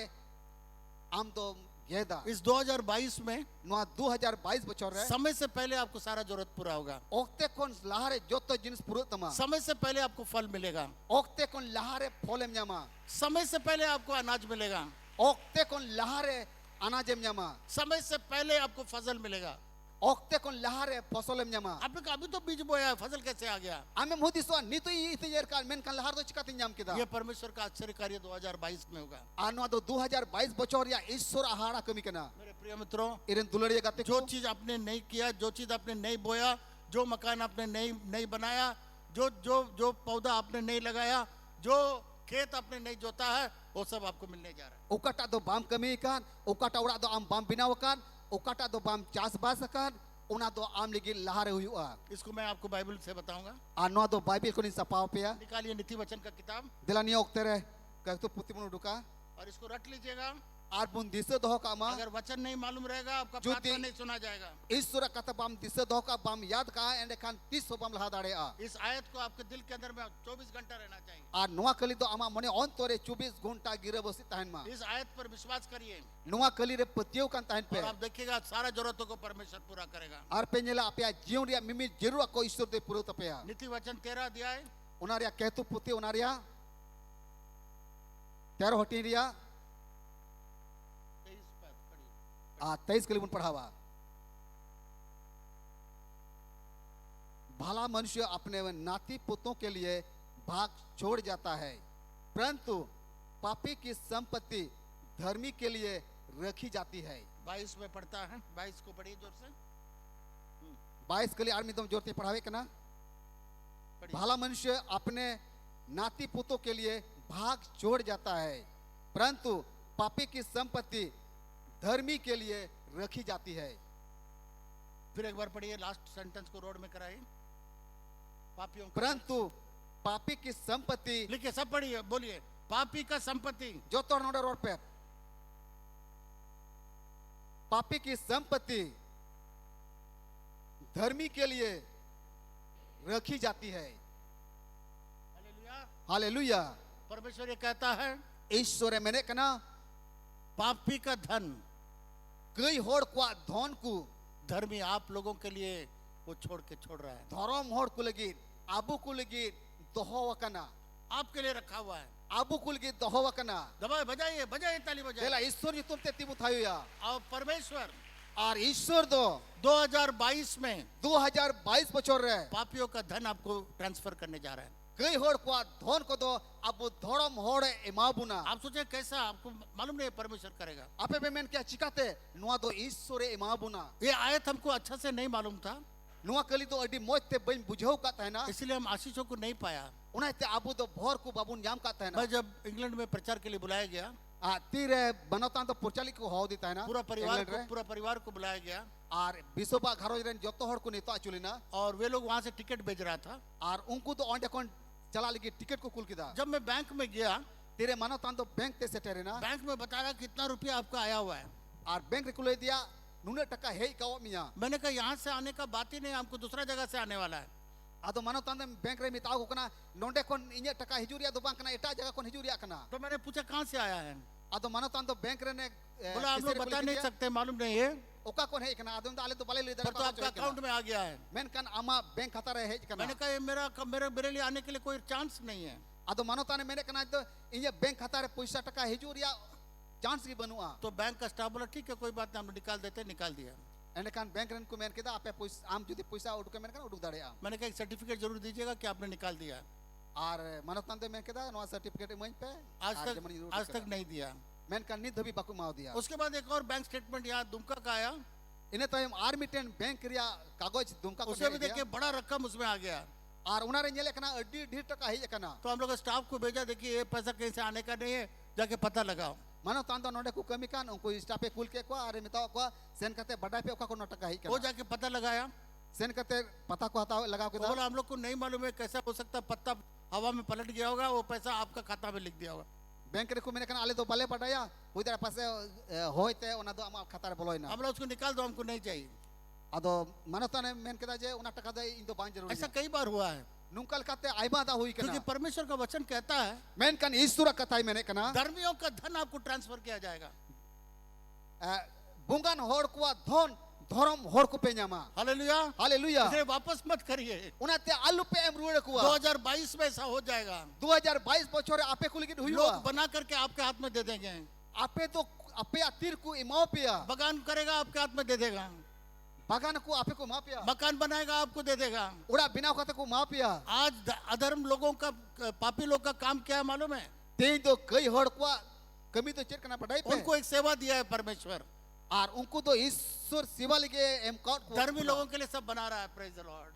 आम दो गेदा इस 2022 में नुआ 2022 बचर रे समय से पहले आपको सारा जरूरत पूरा होगा। ओक्ते कोन लहारे जोतो जिनिस पुरो तमा समय से पहले आपको फल मिलेगा। ओक्ते कोन लहारे फोलेम न्यामा समय से पहले आपको अनाज मिलेगा। ओक्ते कोन लहारे अनाजेम न्यामा समय से पहले आपको फजल मिलेगा। ओक्ते कोन लहारे फसलेम न्यामा आपने कहा अभी तो बीज बोया है, फजल कैसे आ गया? आमे मोदी सो नी तो इत एर का मेन कन लहार दो चिकाती न्याम किदा ये परमेश्वर का आश्चर्य कार्य 2022 में होगा। आनवा दो 2022 बचर या ईश्वर आहारा कमी कना. मेरे प्रिय मित्रों, इरन दुलड़िए गाते जो चीज आपने नहीं किया, जो चीज आपने नहीं बोया, जो मकान आपने नहीं बनाया, जो पौधा आपने नहीं लगाया, जो खेत आपने नहीं जोता है, वो सब आपको मिलने जा रहा है। उकाटा दो बाम कमी कान उकाटा उड़ा दो आम बाम बिनाव कान उकाटा दो बाम चास बास कान उना दो आम लिगी लहारे हुआ. इसको मैं आपको बाइबल से बताऊंगा। आनवा दो बाइबिल को नि सपाव पेया निकालिए नीति वचन का किताब दिलानी ओक्ते रे कहतो पुति मनु डुका और इसको रट लीजिएगा। आर बुन दिसे दो का मा अगर वचन नहीं मालूम रहेगा आपका जो प्रार्थना दी- नहीं सुना जाएगा। ईश्वर कथा बाम दिसे दो का बाम याद का एंड खान 30 बाम लहा दाड़े आ इस आयत को आपके दिल के अंदर में 24 घंटा रहना चाहिए। आर नुआ कली दो आमा मने ऑन तोरे 24 घंटा गिरे बसी ताहन मा इस आयत पर विश्वास करिए नुआ कली रे पतियो कान ताहन पे और आप देखिएगा सारा जरूरतों को परमेश्वर पूरा करेगा। आर पेंजेला अपया जीवन रिया मिमी जरूर को ईश्वर दे पुरो तपया नीति वचन 13 अध्याय उनारिया कहतु पुति उनारिया 13 हटी रिया 23 पद पढ़िए। 23 के लिए पढ़ावा. भला मनुष्य अपने नाती पुतों के लिए भाग छोड़ जाता है, परंतु पापी की संपत्ति धर्मी के लिए रखी जाती है. 22 में पढ़ता है, 22 को पढ़िए जोर से 22 के लिए आर्मी तुम जोरते पढ़ावे कना. पढ़िए। भला मनुष्य अपने नाती पुतों के लिए भाग छोड़ जाता है, परंतु पापी की संपत्ति धर्मी के लिए रखी जाती है. फिर एक बार पढ़िए, लास्ट सेंटेंस को रोड में कराइए। पापियों का परंतु पापी की संपत्ति लिखिए, सब पढ़िए, बोलिए। पापी का संपत्ति जो तो नोडे रोड पे पापी की संपत्ति धर्मी के लिए रखी जाती है। हालेलुया। हालेलुया। परमेश्वर ये कहता है ईश्वर मैंने कना पापी का धन कई होड़ को धन को धर्मी आप लोगों के लिए वो छोड़ रहा है, धर्म होड़ को लगी आबू को लगी दोहवकना आपके लिए रखा हुआ है। आबू को लगी दोहवकना दबाए बजाइए बजाइए ताली तेला बजाइए। ईश्वर ये तुमते तिमु थायुया और परमेश्वर और ईश्वर दो 2022 में 2022 बचोर रहे पापियों का धन आपको ट्रांसफर करने जा रहा है। कई होड़ को धन को दो अब धर्म होड़ एमाबुना आप सोचे कैसा, आपको मालूम नहीं है परमेश्वर करेगा। आपे पे मैंने क्या चिकाते नुआ दो ईश्वर एमाबुना ये आयत हमको अच्छा से नहीं मालूम था, नुआ कली तो अडी मोज ते बइन बुझाऊ का है ना इसलिए हम आशीषों को नहीं पाया। उन्हें ते आबू तो भोर को बाबून जाम का है ना मैं जब इंग्लैंड में प्रचार के लिए बुलाया गया, तीरे बनता तो पुरचाली को हो देता है ना पूरा परिवार को बुलाया गया और बिसोबा घरोज रेन जतो होड़ को नेता चुलिना और वे लोग वहां से टिकट भेज रहा था। और उनको तो ऑन अकाउंट चला लगी टिकट को कुल किदा जब मैं बैंक में गया, तेरे मानो तान तो बैंक ते सेटेरे ना बैंक में बता रहा कितना रुपया आपका आया हुआ है। और बैंक रे कुले दिया नुने टका है काव मिया मैंने कहा यहाँ से आने का बात ही नहीं, हमको दूसरा जगह से आने वाला है। आदो मानो तान बैंक रे मिताओ को कना नोंडे कोन इने टका हिजुरिया दो बैंक कना एटा जगह कोन हिजुरिया कना तो मैंने पूछा कहाँ से आया है, आदो मानो तान तो बैंक रे ने बोला हम लोग बता नहीं सकते, मालूम नहीं है, ओका कोन है कना आदो आले तो बाले ले पर तो आपका अकाउंट में आ गया है। मेन कन आमा बैंक खाता रहे है कना मैंने कहा ये मेरे लिए आने के लिए कोई चांस नहीं है। आदो मानो ताने मैंने कना तो इने बैंक खाता रे पैसा टका हिजुरिया चांस की बनुआ तो बैंक का स्टाफ बोला ठीक है कोई बात नहीं, हम निकाल देते, निकाल दिया। एने कान बैंक रेन को मैंने केदा आपे पैसा आम जुदी पैसा उठ के मैंने कना उठ दाड़े मैंने कहा एक सर्टिफिकेट जरूर दीजिएगा कि आपने निकाल दिया। और मानो तान तो मैंने केदा नो सर्टिफिकेट मई पे आज तक नहीं दिया। मैंने कन नी धबी बाकू माव दिया उसके बाद एक और बैंक स्टेटमेंट यहाँ दुमका का आया, इन्हें तो हम आर्मी टेन बैंक रिया कागज दुमका को उसे भी देखिए बड़ा रकम उसमें आ गया। और उनारे नेले कना अड्डी ढीर टका है कना तो हम लोग स्टाफ को भेजा, देखिए ये पैसा कहीं से आने का नहीं है, जाके पता लगाओ। मानो तान तो नोडे को कमी कान उनको स्टाफे कुल के को अरे मिताओ को सेन करते बड़ा पे ओका को टका है वो कना जाके पता लगाया, सेन करते पता को हटाओ लगाओ के तो बोला हम लोग को नहीं मालूम है कैसा हो सकता, पत्ता हवा में पलट गया होगा, वो पैसा आपका खाता में लिख दिया होगा। बैंक रे को मैंने कना आले तो बाले पटाया कोई तरह पासे होयते ओना दो आमा खाता रे बोलोइना हम लोग उसको निकाल दो, हमको नहीं चाहिए। आदो मानो ताने मैंने केदा जे ओना टका दे इन तो बांज जरूरी ऐसा कई बार हुआ है, नुंकल काते आइबा दा हुई क्योंकि कना परमेश्वर का वचन कहता है मैंने कन ईश्वर कथा ही मैंने कना धर्मियों का धन आपको ट्रांसफर किया जाएगा। बुंगान होड़ को धन धर्म होड़ को पे न्यामा हालेलुया, हालेलुया इसे वापस मत करिए। उनाते आलू पे एम रुड़े को 2022 में ऐसा हो जाएगा, 2022 बछोरे आपे को लेकिन हुई लोग बना करके आपके हाथ में दे देंगे, आपे तो आपे तीर को इमाओ पिया बगान करेगा आपके हाथ में दे देगा, बागान को आपे को मापिया मकान बनाएगा आपको दे देगा। उड़ा बिना खाते को मापिया आज अधर्म लोगों का, पापी लोग का काम क्या है मालूम है? ते तो कई होड़ को कमी तो चेक करना पड़ाई पे उनको एक सेवा दिया है परमेश्वर, और उनको तो ईश्वर सेवा लगे एम काउंट धर्मी लोगों के लिए सब बना रहा है। Praise the Lord.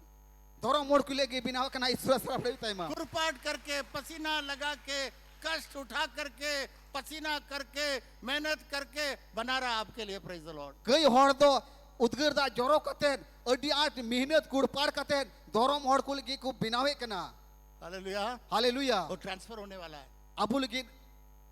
धर्म मोड़ को लेके बिना कना ईश्वर सरा पड़ाई ताइमा कुरपाट करके, पसीना लगा के, कष्ट उठा करके, पसीना करके, मेहनत करके बना रहा है आपके लिए। Praise the Lord. कई होड़ तो उद्गरदा जोरो कते अड्डी आठ मेहनत कुड़पाड़ कते धर्म होड़ को लेके को बिनावे कना हालेलुया, हालेलुया वो ट्रांसफर होने वाला है, अबु लेकिन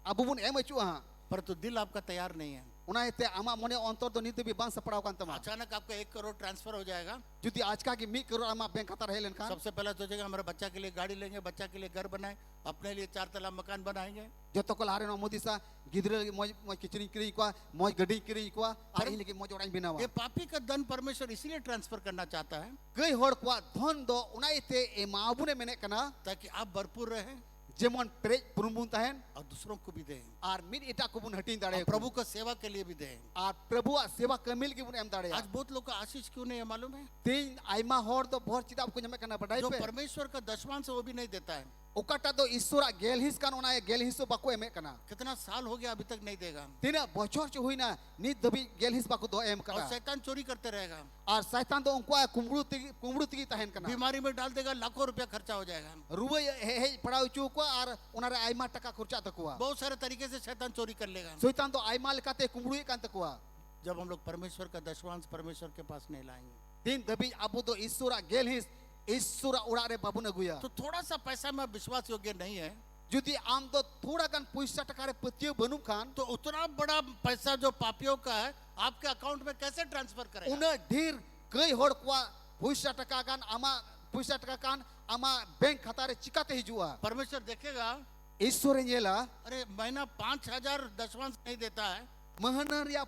अबु बुन एम अचुआ पर तो दिल आपका तैयार नहीं है। उना एते आमा मने अंतर तो नीति भी बांस पड़ाव कान तमा अचानक आपका 1 करोड़ ट्रांसफर हो जाएगा। जुदी आज का की मी करोड़ आमा बैंक खाता रहे लेन खान सबसे पहले सोचेगा हमारे बच्चा के लिए गाड़ी लेंगे, बच्चा के लिए घर बनाए, अपने लिए 4 तला मकान बनाएंगे। जो तो कल हारे नो मोदी सा गिदरे मoj मoj किचनी करी को मoj गड्डी करी को आ इन लेके मoj ओडाई बिनावा ये पापी का धन परमेश्वर इसीलिए ट्रांसफर करना चाहता है कई होड़ को धन दो उना एते ए माबुने मेने कना ताकि आप भरपूर रहें जेमन प्रेज पुरुमुन ताहेन और दूसरों को भी दें, और मिन एटा को बुन हटिन दाड़े और प्रभु का सेवा के लिए भी दें। और प्रभु सेवा कमिल की बुन एम दाड़े आज बहुत लोग का आशीष क्यों नहीं है मालूम है? तीन आइमा होड़ तो बहुत चिता आपको जमे करना पड़ाई जो पे परमेश्वर का दशमांश है वो भी नहीं देता है। ओकाटा तो ईश्वर गेल हिस कान उना गेल हिस तो बाको एमे कना कितना साल हो गया अभी तक नहीं देगा, तीना बछर च हुई ना नी दबी गेल हिस बाको दो एम और कना शैतान चोरी करते रहेगा, और शैतान तो उनको कुमड़ू तिगी ताहेन कना बीमारी में डाल देगा, लाखों रुपया खर्चा हो जाएगा। रुवे हे पड़ाव चू को और उनारे आइमा टका खर्चा तकुआ बहुत सारे तरीके से शैतान चोरी कर लेगा। शैतान तो आइमा लेकाते कुमड़ू कान तकुआ जब हम लोग परमेश्वर का दशमांश परमेश्वर के पास नहीं लाएंगे तीन दबी अबु तो ईश्वर गेल हिस ईश्वर उड़ा रे बाबू नगुया तो थोड़ा सा पैसा में विश्वास योग्य नहीं है, जुदी आम तो थोड़ा गन पैसा टका रे पतियो बनू खान तो उतना बड़ा पैसा जो पापियों का है आपके अकाउंट में कैसे ट्रांसफर करेगा? una dir kei hor kwa puisa taka kan ama puisa taka kan ama bank khata re chikate hijua परमेश्वर देखेगा, ईश्वर nyela अरे महीना 5,000 दशमांश नहीं देता है, mahana ria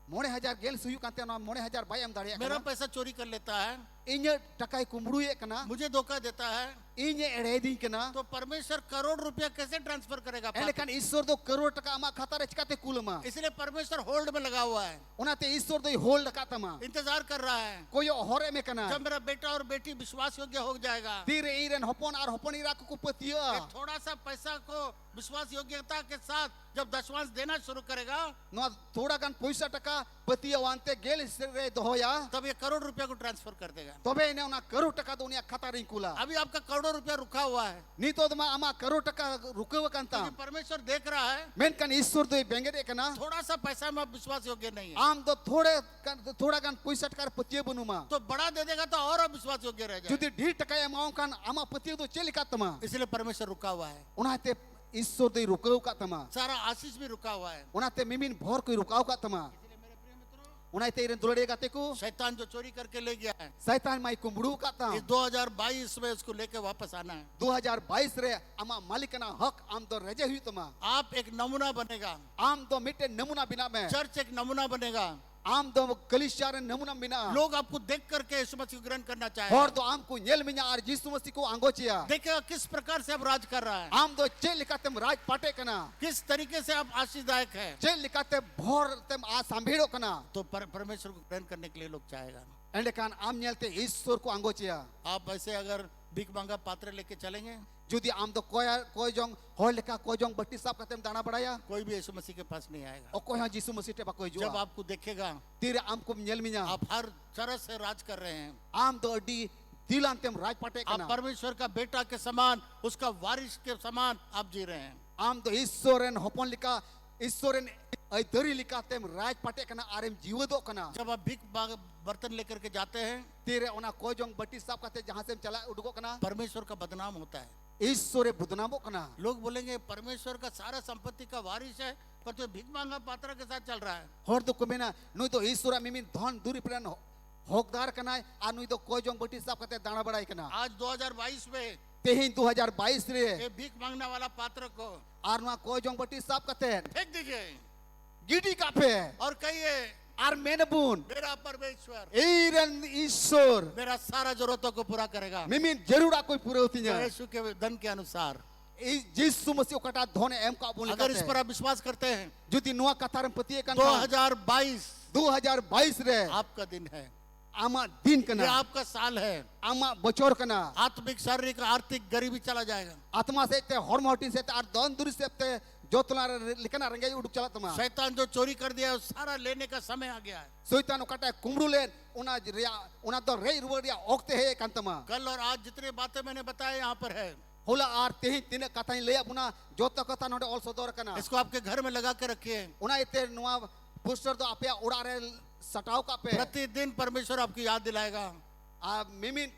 9,000 gel suyu kante na 9,000 bai am daria मेरा kana पैसा चोरी कर लेता है, inya takai kumru ye kana मुझे धोखा देता है, inya ere din kana तो परमेश्वर करोड़ रुपया कैसे ट्रांसफर करेगा? ele kan Ishwar do crore taka ama khata re chikate kulma इसलिए परमेश्वर होल्ड में लगा हुआ है, onate Ishwar do hold katama इंतजार कर रहा है koyo hore me kana जब मेरा बेटा और बेटी विश्वास योग्य हो जाएगा, tire iren hopon ar hoponi ra ku patia थोड़ा सा पैसा को विश्वास योग्यता के साथ जब दशमांश देना शुरू करेगा, no thoda kan puisa taka patia wante gel re dohoya तब ये करोड़ रुपया को ट्रांसफर कर देगा। tobe ine ona crore taka do unia khata rin kula अभी आपका करोड़ों रुपया रुका हुआ है, ni to ma ama crore taka rukawa kanta क्योंकि परमेश्वर देख रहा है men kan Ishwar do bengere kana थोड़ा सा पैसा में आप विश्वास योग्य नहीं है, am do thoda kan puisa taka patia bunuma तो बड़ा दे देगा तो और आप विश्वास योग्य रह जाए, judi dhir taka amount kan ama patia do chelikatama इसलिए परमेश्वर रुका हुआ है, onate Ishwar do rukaw katama सारा आशीष भी रुका हुआ है। onate mimin bhor koi rukaw katama इसलिए मेरे प्रिय मित्रों, onate iren dulade gateku शैतान जो चोरी करके ले गया है, saitan mai kumru kata इस 2022 में उसको लेके वापस आना है। 2022 re ama malikana hak am do reje hui tama आप एक नमूना बनेगा, am do mite namuna bina me church एक नमूना बनेगा, am do kalishya re namuna bina लोग आपको देख करके यीशु मसीह को ग्रहण करना hor चाहेंगे, do am ku nyel minya ar jisu masi ko angochia देखेगा किस प्रकार से आप राज कर रहा है, am do che likatem raj pate kana किस तरीके से आप आशीषदायक है, che likate bhor tem a sambhiro kana तो परमेश्वर को ग्रहण करने के लिए लोग चाहेगा। ende kan am nyelte ईश्वर को angochia आप ऐसे अगर भीख मांगा पात्र लेके चलेंगे, judi am do koi jong hor leka koi jong bati sap katem dana badaya कोई भी यीशु मसीह के पास नहीं आएगा। o koi ha jisu masi te ba koi जब jua आपको देखेगा tire am ko nyel minya आप हर तरह से राज कर रहे हैं, am do di dilantem raj pate आप kana परमेश्वर का बेटा के समान, उसका वारिस के समान आप जी रहे हैं। am do Eswaran hopon lika Eswaran ai dari likatem raj pate kana arem jiwado kana जब आप भीख बर्तन लेकर के जाते हैं, tire ona koi jong bati sap kate jahan se chala udugo kana परमेश्वर का बदनाम होता है। ईश्वरे budnamo kana लोग बोलेंगे परमेश्वर का सारा संपत्ति का वारिस है, पर तो भीख मांगा पात्र के साथ चल रहा है। hor do kumena nui do ईश्वरा mimin dhon duri pran hokdar kana ar nui do koi jong bati sap kate dana badai kana आज 2022 में tehin 2022 re ये भीख मांगने वाला पात्र को ar noa koi jong bati sap kate फेंक दीजिए gidi kape और कहिए ar menabun मेरा परमेश्वर eiran ईश्वर मेरा सारा जरूरतों को पूरा करेगा, mimin jarura koi purautinya यीशु के धन के अनुसार। ei jisu masi okata dhon em ka bun अगर इस पर likate आप विश्वास करते हैं, judi noa kataram patie kan 2022 2022 re आपका दिन है, ama din ये kana आपका साल है। ama bocor kana आत्मिक शारीरिक आर्थिक गरीबी चला जाएगा, atma se te hormoti se te ar don duri se te jotla likana rangai uduk chala tama शैतान जो चोरी कर दिया है, सारा लेने का समय आ गया है। soitan okata kumrulen una do rei ruria okte he kantama कल और आज जितनी बातें मैंने बताया यहाँ पर है, hola ar tehin tine katain leya puna jota kata node also dor kana इसको आपके घर में लगा के रखिए। una ite noa poster do apya urare satao ka pe प्रतिदिन परमेश्वर आपकी याद दिलाएगा, a mimin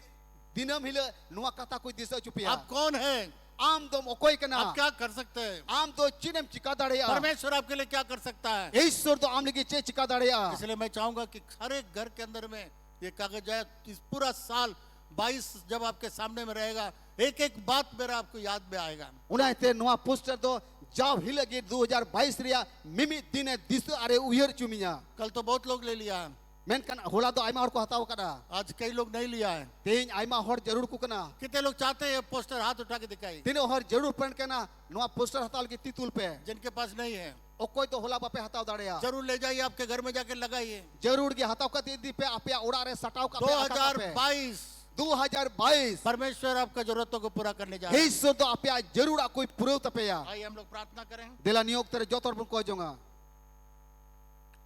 dinam hile noa kata koi disa chupia आप कौन हैं, am dom okoi आप kana क्या कर सकते हैं, am do chinem chika dareya परमेश्वर आपके लिए क्या कर सकता है। ईश्वर do am ligi che chika dareya इसलिए मैं चाहूंगा कि हर एक घर के अंदर में ये कागज है, इस पूरा साल 22 जब आपके सामने में रहेगा, एक एक बात मेरा आपको याद में आएगा। una ite noa poster do jaw hile gi 2022 ria mimi dine disu are uyer chuminya कल तो बहुत लोग ले लिया है, menkan hola do aima hor ko hatao kada आज कई लोग नहीं लिया है। tehin aima hor jarur ku kana कितने लोग चाहते हैं ये पोस्टर हाथ उठा के दिखाई, tine hor jarur pen kana noa poster hatao lagi titul pe जिनके पास नहीं है okoi do hola bape hatao dareya जरूर ले जाइए, आपके घर में जाके लगाइए। jarur gi hatao ka di pe apya urare satao ka pe 2022 2022 परमेश्वर आपका जरूरतों को पूरा करने जा रहा है। ईश्वर do apya jarur koi purau tapeya आइए हम लोग प्रार्थना करें, dela niok tere jotor bun ko jonga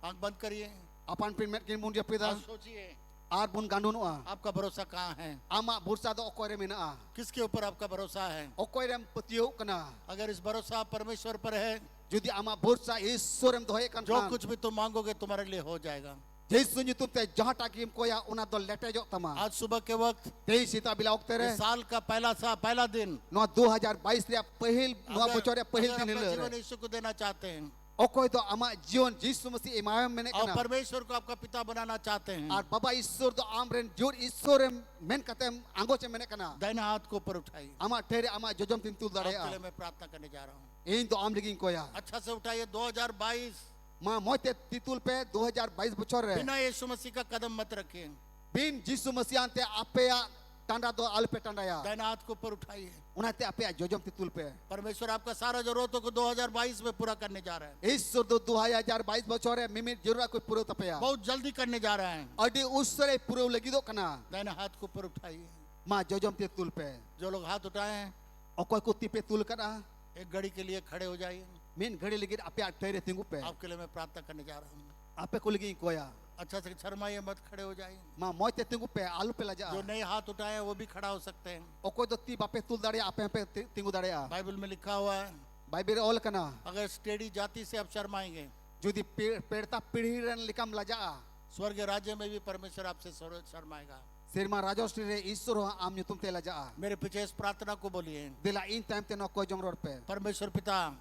आंख बंद करिए, apan pin met kin mun dia और pida सोचिए ar bun gandun a आपका भरोसा कहाँ है, ama bursa do okoi re mena a किसके ऊपर आपका भरोसा है। okoi rem petiau kana अगर इस भरोसा परमेश्वर पर है, judi ama bursa ईश्वर em dohe kan जो कुछ भी तुम मांगोगे तुम्हारे लिए हो जाएगा। jesu nyutup te jaha takim koya una do lete jo tama आज सुबह के वक्त tei sita bila ok tere इस साल का पहला दिन, no 2022 ria pahil no अगर bocor ya pahil अगर din अपना जीवन hile यीशु को देना चाहते हैं, Okoi do ama jion Yesus Masih imayam mene और kana. परमेश्वर को आपका पिता बनाना चाहते हैं, Ar baba Isur do amren jur Isurem men katem angoche mene kana. दाहिने हाथ को ऊपर उठाइए। Ama tere ama jojom tintul आपके लिए darea. मैं प्रार्थना करने जा रहा हूँ। In do am liging koya. अच्छा से उठाइए। 2022 Ma moite titul pe 2022 bocor re. बिना यीशु मसीह का कदम मत रखिए। Bin Yesus Masih ante apea tanda do alpe tanda ya. दाहिने हाथ को ऊपर उठाइए। Unate apea jojom titul pe. परमेश्वर आपका सारा जरूरतों को 2022 में पूरा करने जा रहा है। Isur do 2022 bocor re mimit jurura koi puro tapea. बहुत जल्दी करने जा रहा है। Adi usre puro lagi do kana. दाहिने हाथ को ऊपर उठाइए। Ma jojom titul pe. जो लोग हाथ उठाए हैं, Okoi ko tipe tul kana. एक घड़ी के लिए खड़े हो जाइए। Min घड़ी लगी apea tere tingu pe. आपके लिए मैं प्रार्थना करने जा रहा हूँ। Ape ko lagi koya. अच्छा से शर्माइए मत, खड़े हो जाइए। Ma moite tingu pe alu pe laja. जो नए हाथ उठाए हैं वो भी खड़ा हो सकते हैं। Okoi do ti bape tul darea ape tingu darea. Bible में लिखा हुआ है, Bible ol kana. अगर स्टेडी जाति से आप शर्माएंगे, Judi perta pidhiran likam laja. स्वर्ग राज्य में भी परमेश्वर आपसे शर्माएगा। Sirma rajostri re Isur am nyutum te laja. मेरे पीछे इस प्रार्थना को बोलिए। Dila in time te no koi jong ror pe. परमेश्वर पिता,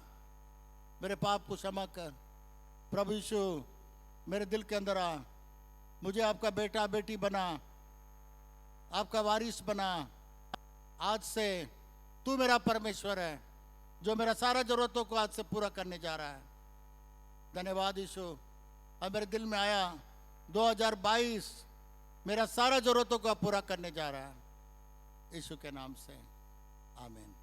मेरे पाप को क्षमा कर। प्रभु यीशु, मेरे दिल के अंदर आ, मुझे आपका बेटा बेटी बना, आपका वारिस बना। आज से तू मेरा परमेश्वर है, जो मेरा सारा जरूरतों को आज से पूरा करने जा रहा है। धन्यवाद यीशु। अब मेरे दिल में आया 2022 मेरा सारा जरूरतों को पूरा करने जा रहा है, यीशु के नाम से आमीन।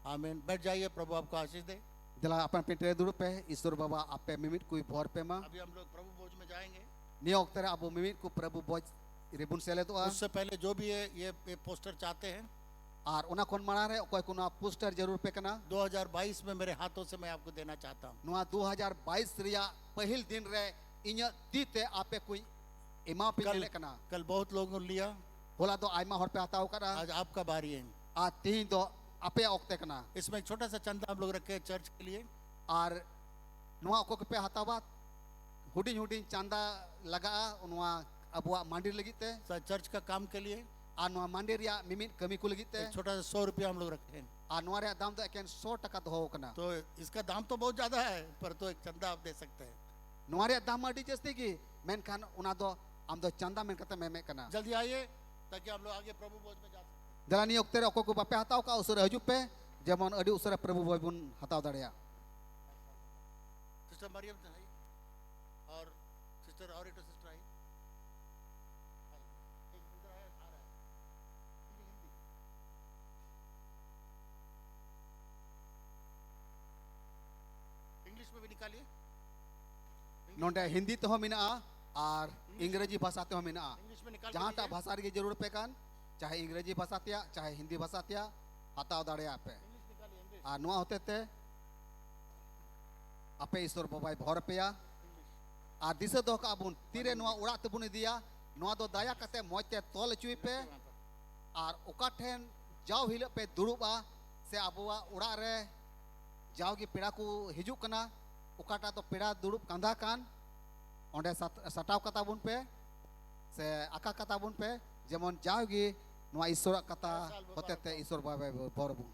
आमीन। बैठ जाइए, प्रभु आपको आशीष दे। Dila apan pintere dulu pe Isur baba ape mimit kui bor pe ma. अभी हम लोग प्रभु भोज में जाएंगे। Niok tere abu mimit ku prabu boj ribun sele to a. उससे पहले जो भी ये पोस्टर चाहते हैं, Ar una kon mana re okoi kuna poster jarur pe kana. 2022 में मेरे हाथों से मैं आपको देना चाहता हूँ। Noa 2022 रिया पहिल दिन रे inya tite ape kui ima pe कल le kana. कल बहुत लोगों ने लिया, Hola do aima hor pe hatau kana. आज आपका बारी है। A tihin do ape okte kana. इसमें एक छोटा सा चंदा हम लोग रखे हैं चर्च के लिए। Ar noa okoi pe hatabat hudin hudin chanda laga noa abuak mandir lagi te. Church का काम के लिए Ar noa mandir ya mimit kami ku lagi te. एक छोटा सा 100 रुपया हम लोग रखे हैं। Ar noa re dam do eken 100 taka doho kana. तो इसका दाम तो बहुत ज्यादा है, पर तो एक चंदा आप दे सकते हैं। Noa re dam adi jasti ki menkan una do am do chanda men kata meme kana. जल्दी आइए ताकि हम लोग आगे प्रभु भोज में जा सकें। Dalani okte re okoi ku bape hatau ka usura haju pe jemon adi usura prabu boy bun hatau darea. Sister Mariam आई और सिस्टर और एक सिस्टर आई। एक इधर आया, आ रहा है हिंदी। इंग्लिश में भी निकालिए। Nonde Hindi te ho mina ar Ingreji bhasa te ho mina. English में निकाल Jahan के ta दीजिए। bhasa ge jarur pe kan chahe Ingreji bhasa tia chahe Hindi bhasa tia hatau darea pe. English निकालिए, English. Ar noa hote te ape Isur babai bhor pe ya. Ar disa do ka abun tire noa urat te bun idia noa do daya kate moj te tol chui pe ar oka then jaw hile pe duruba se abuwa urat re jaw gi peda ku hijuk kana okata to peda durup kandha kan onde sataw kata bun pe se aka kata bun pe jemon jaw gi noa Isur kata hote te Isur babai bhor bun.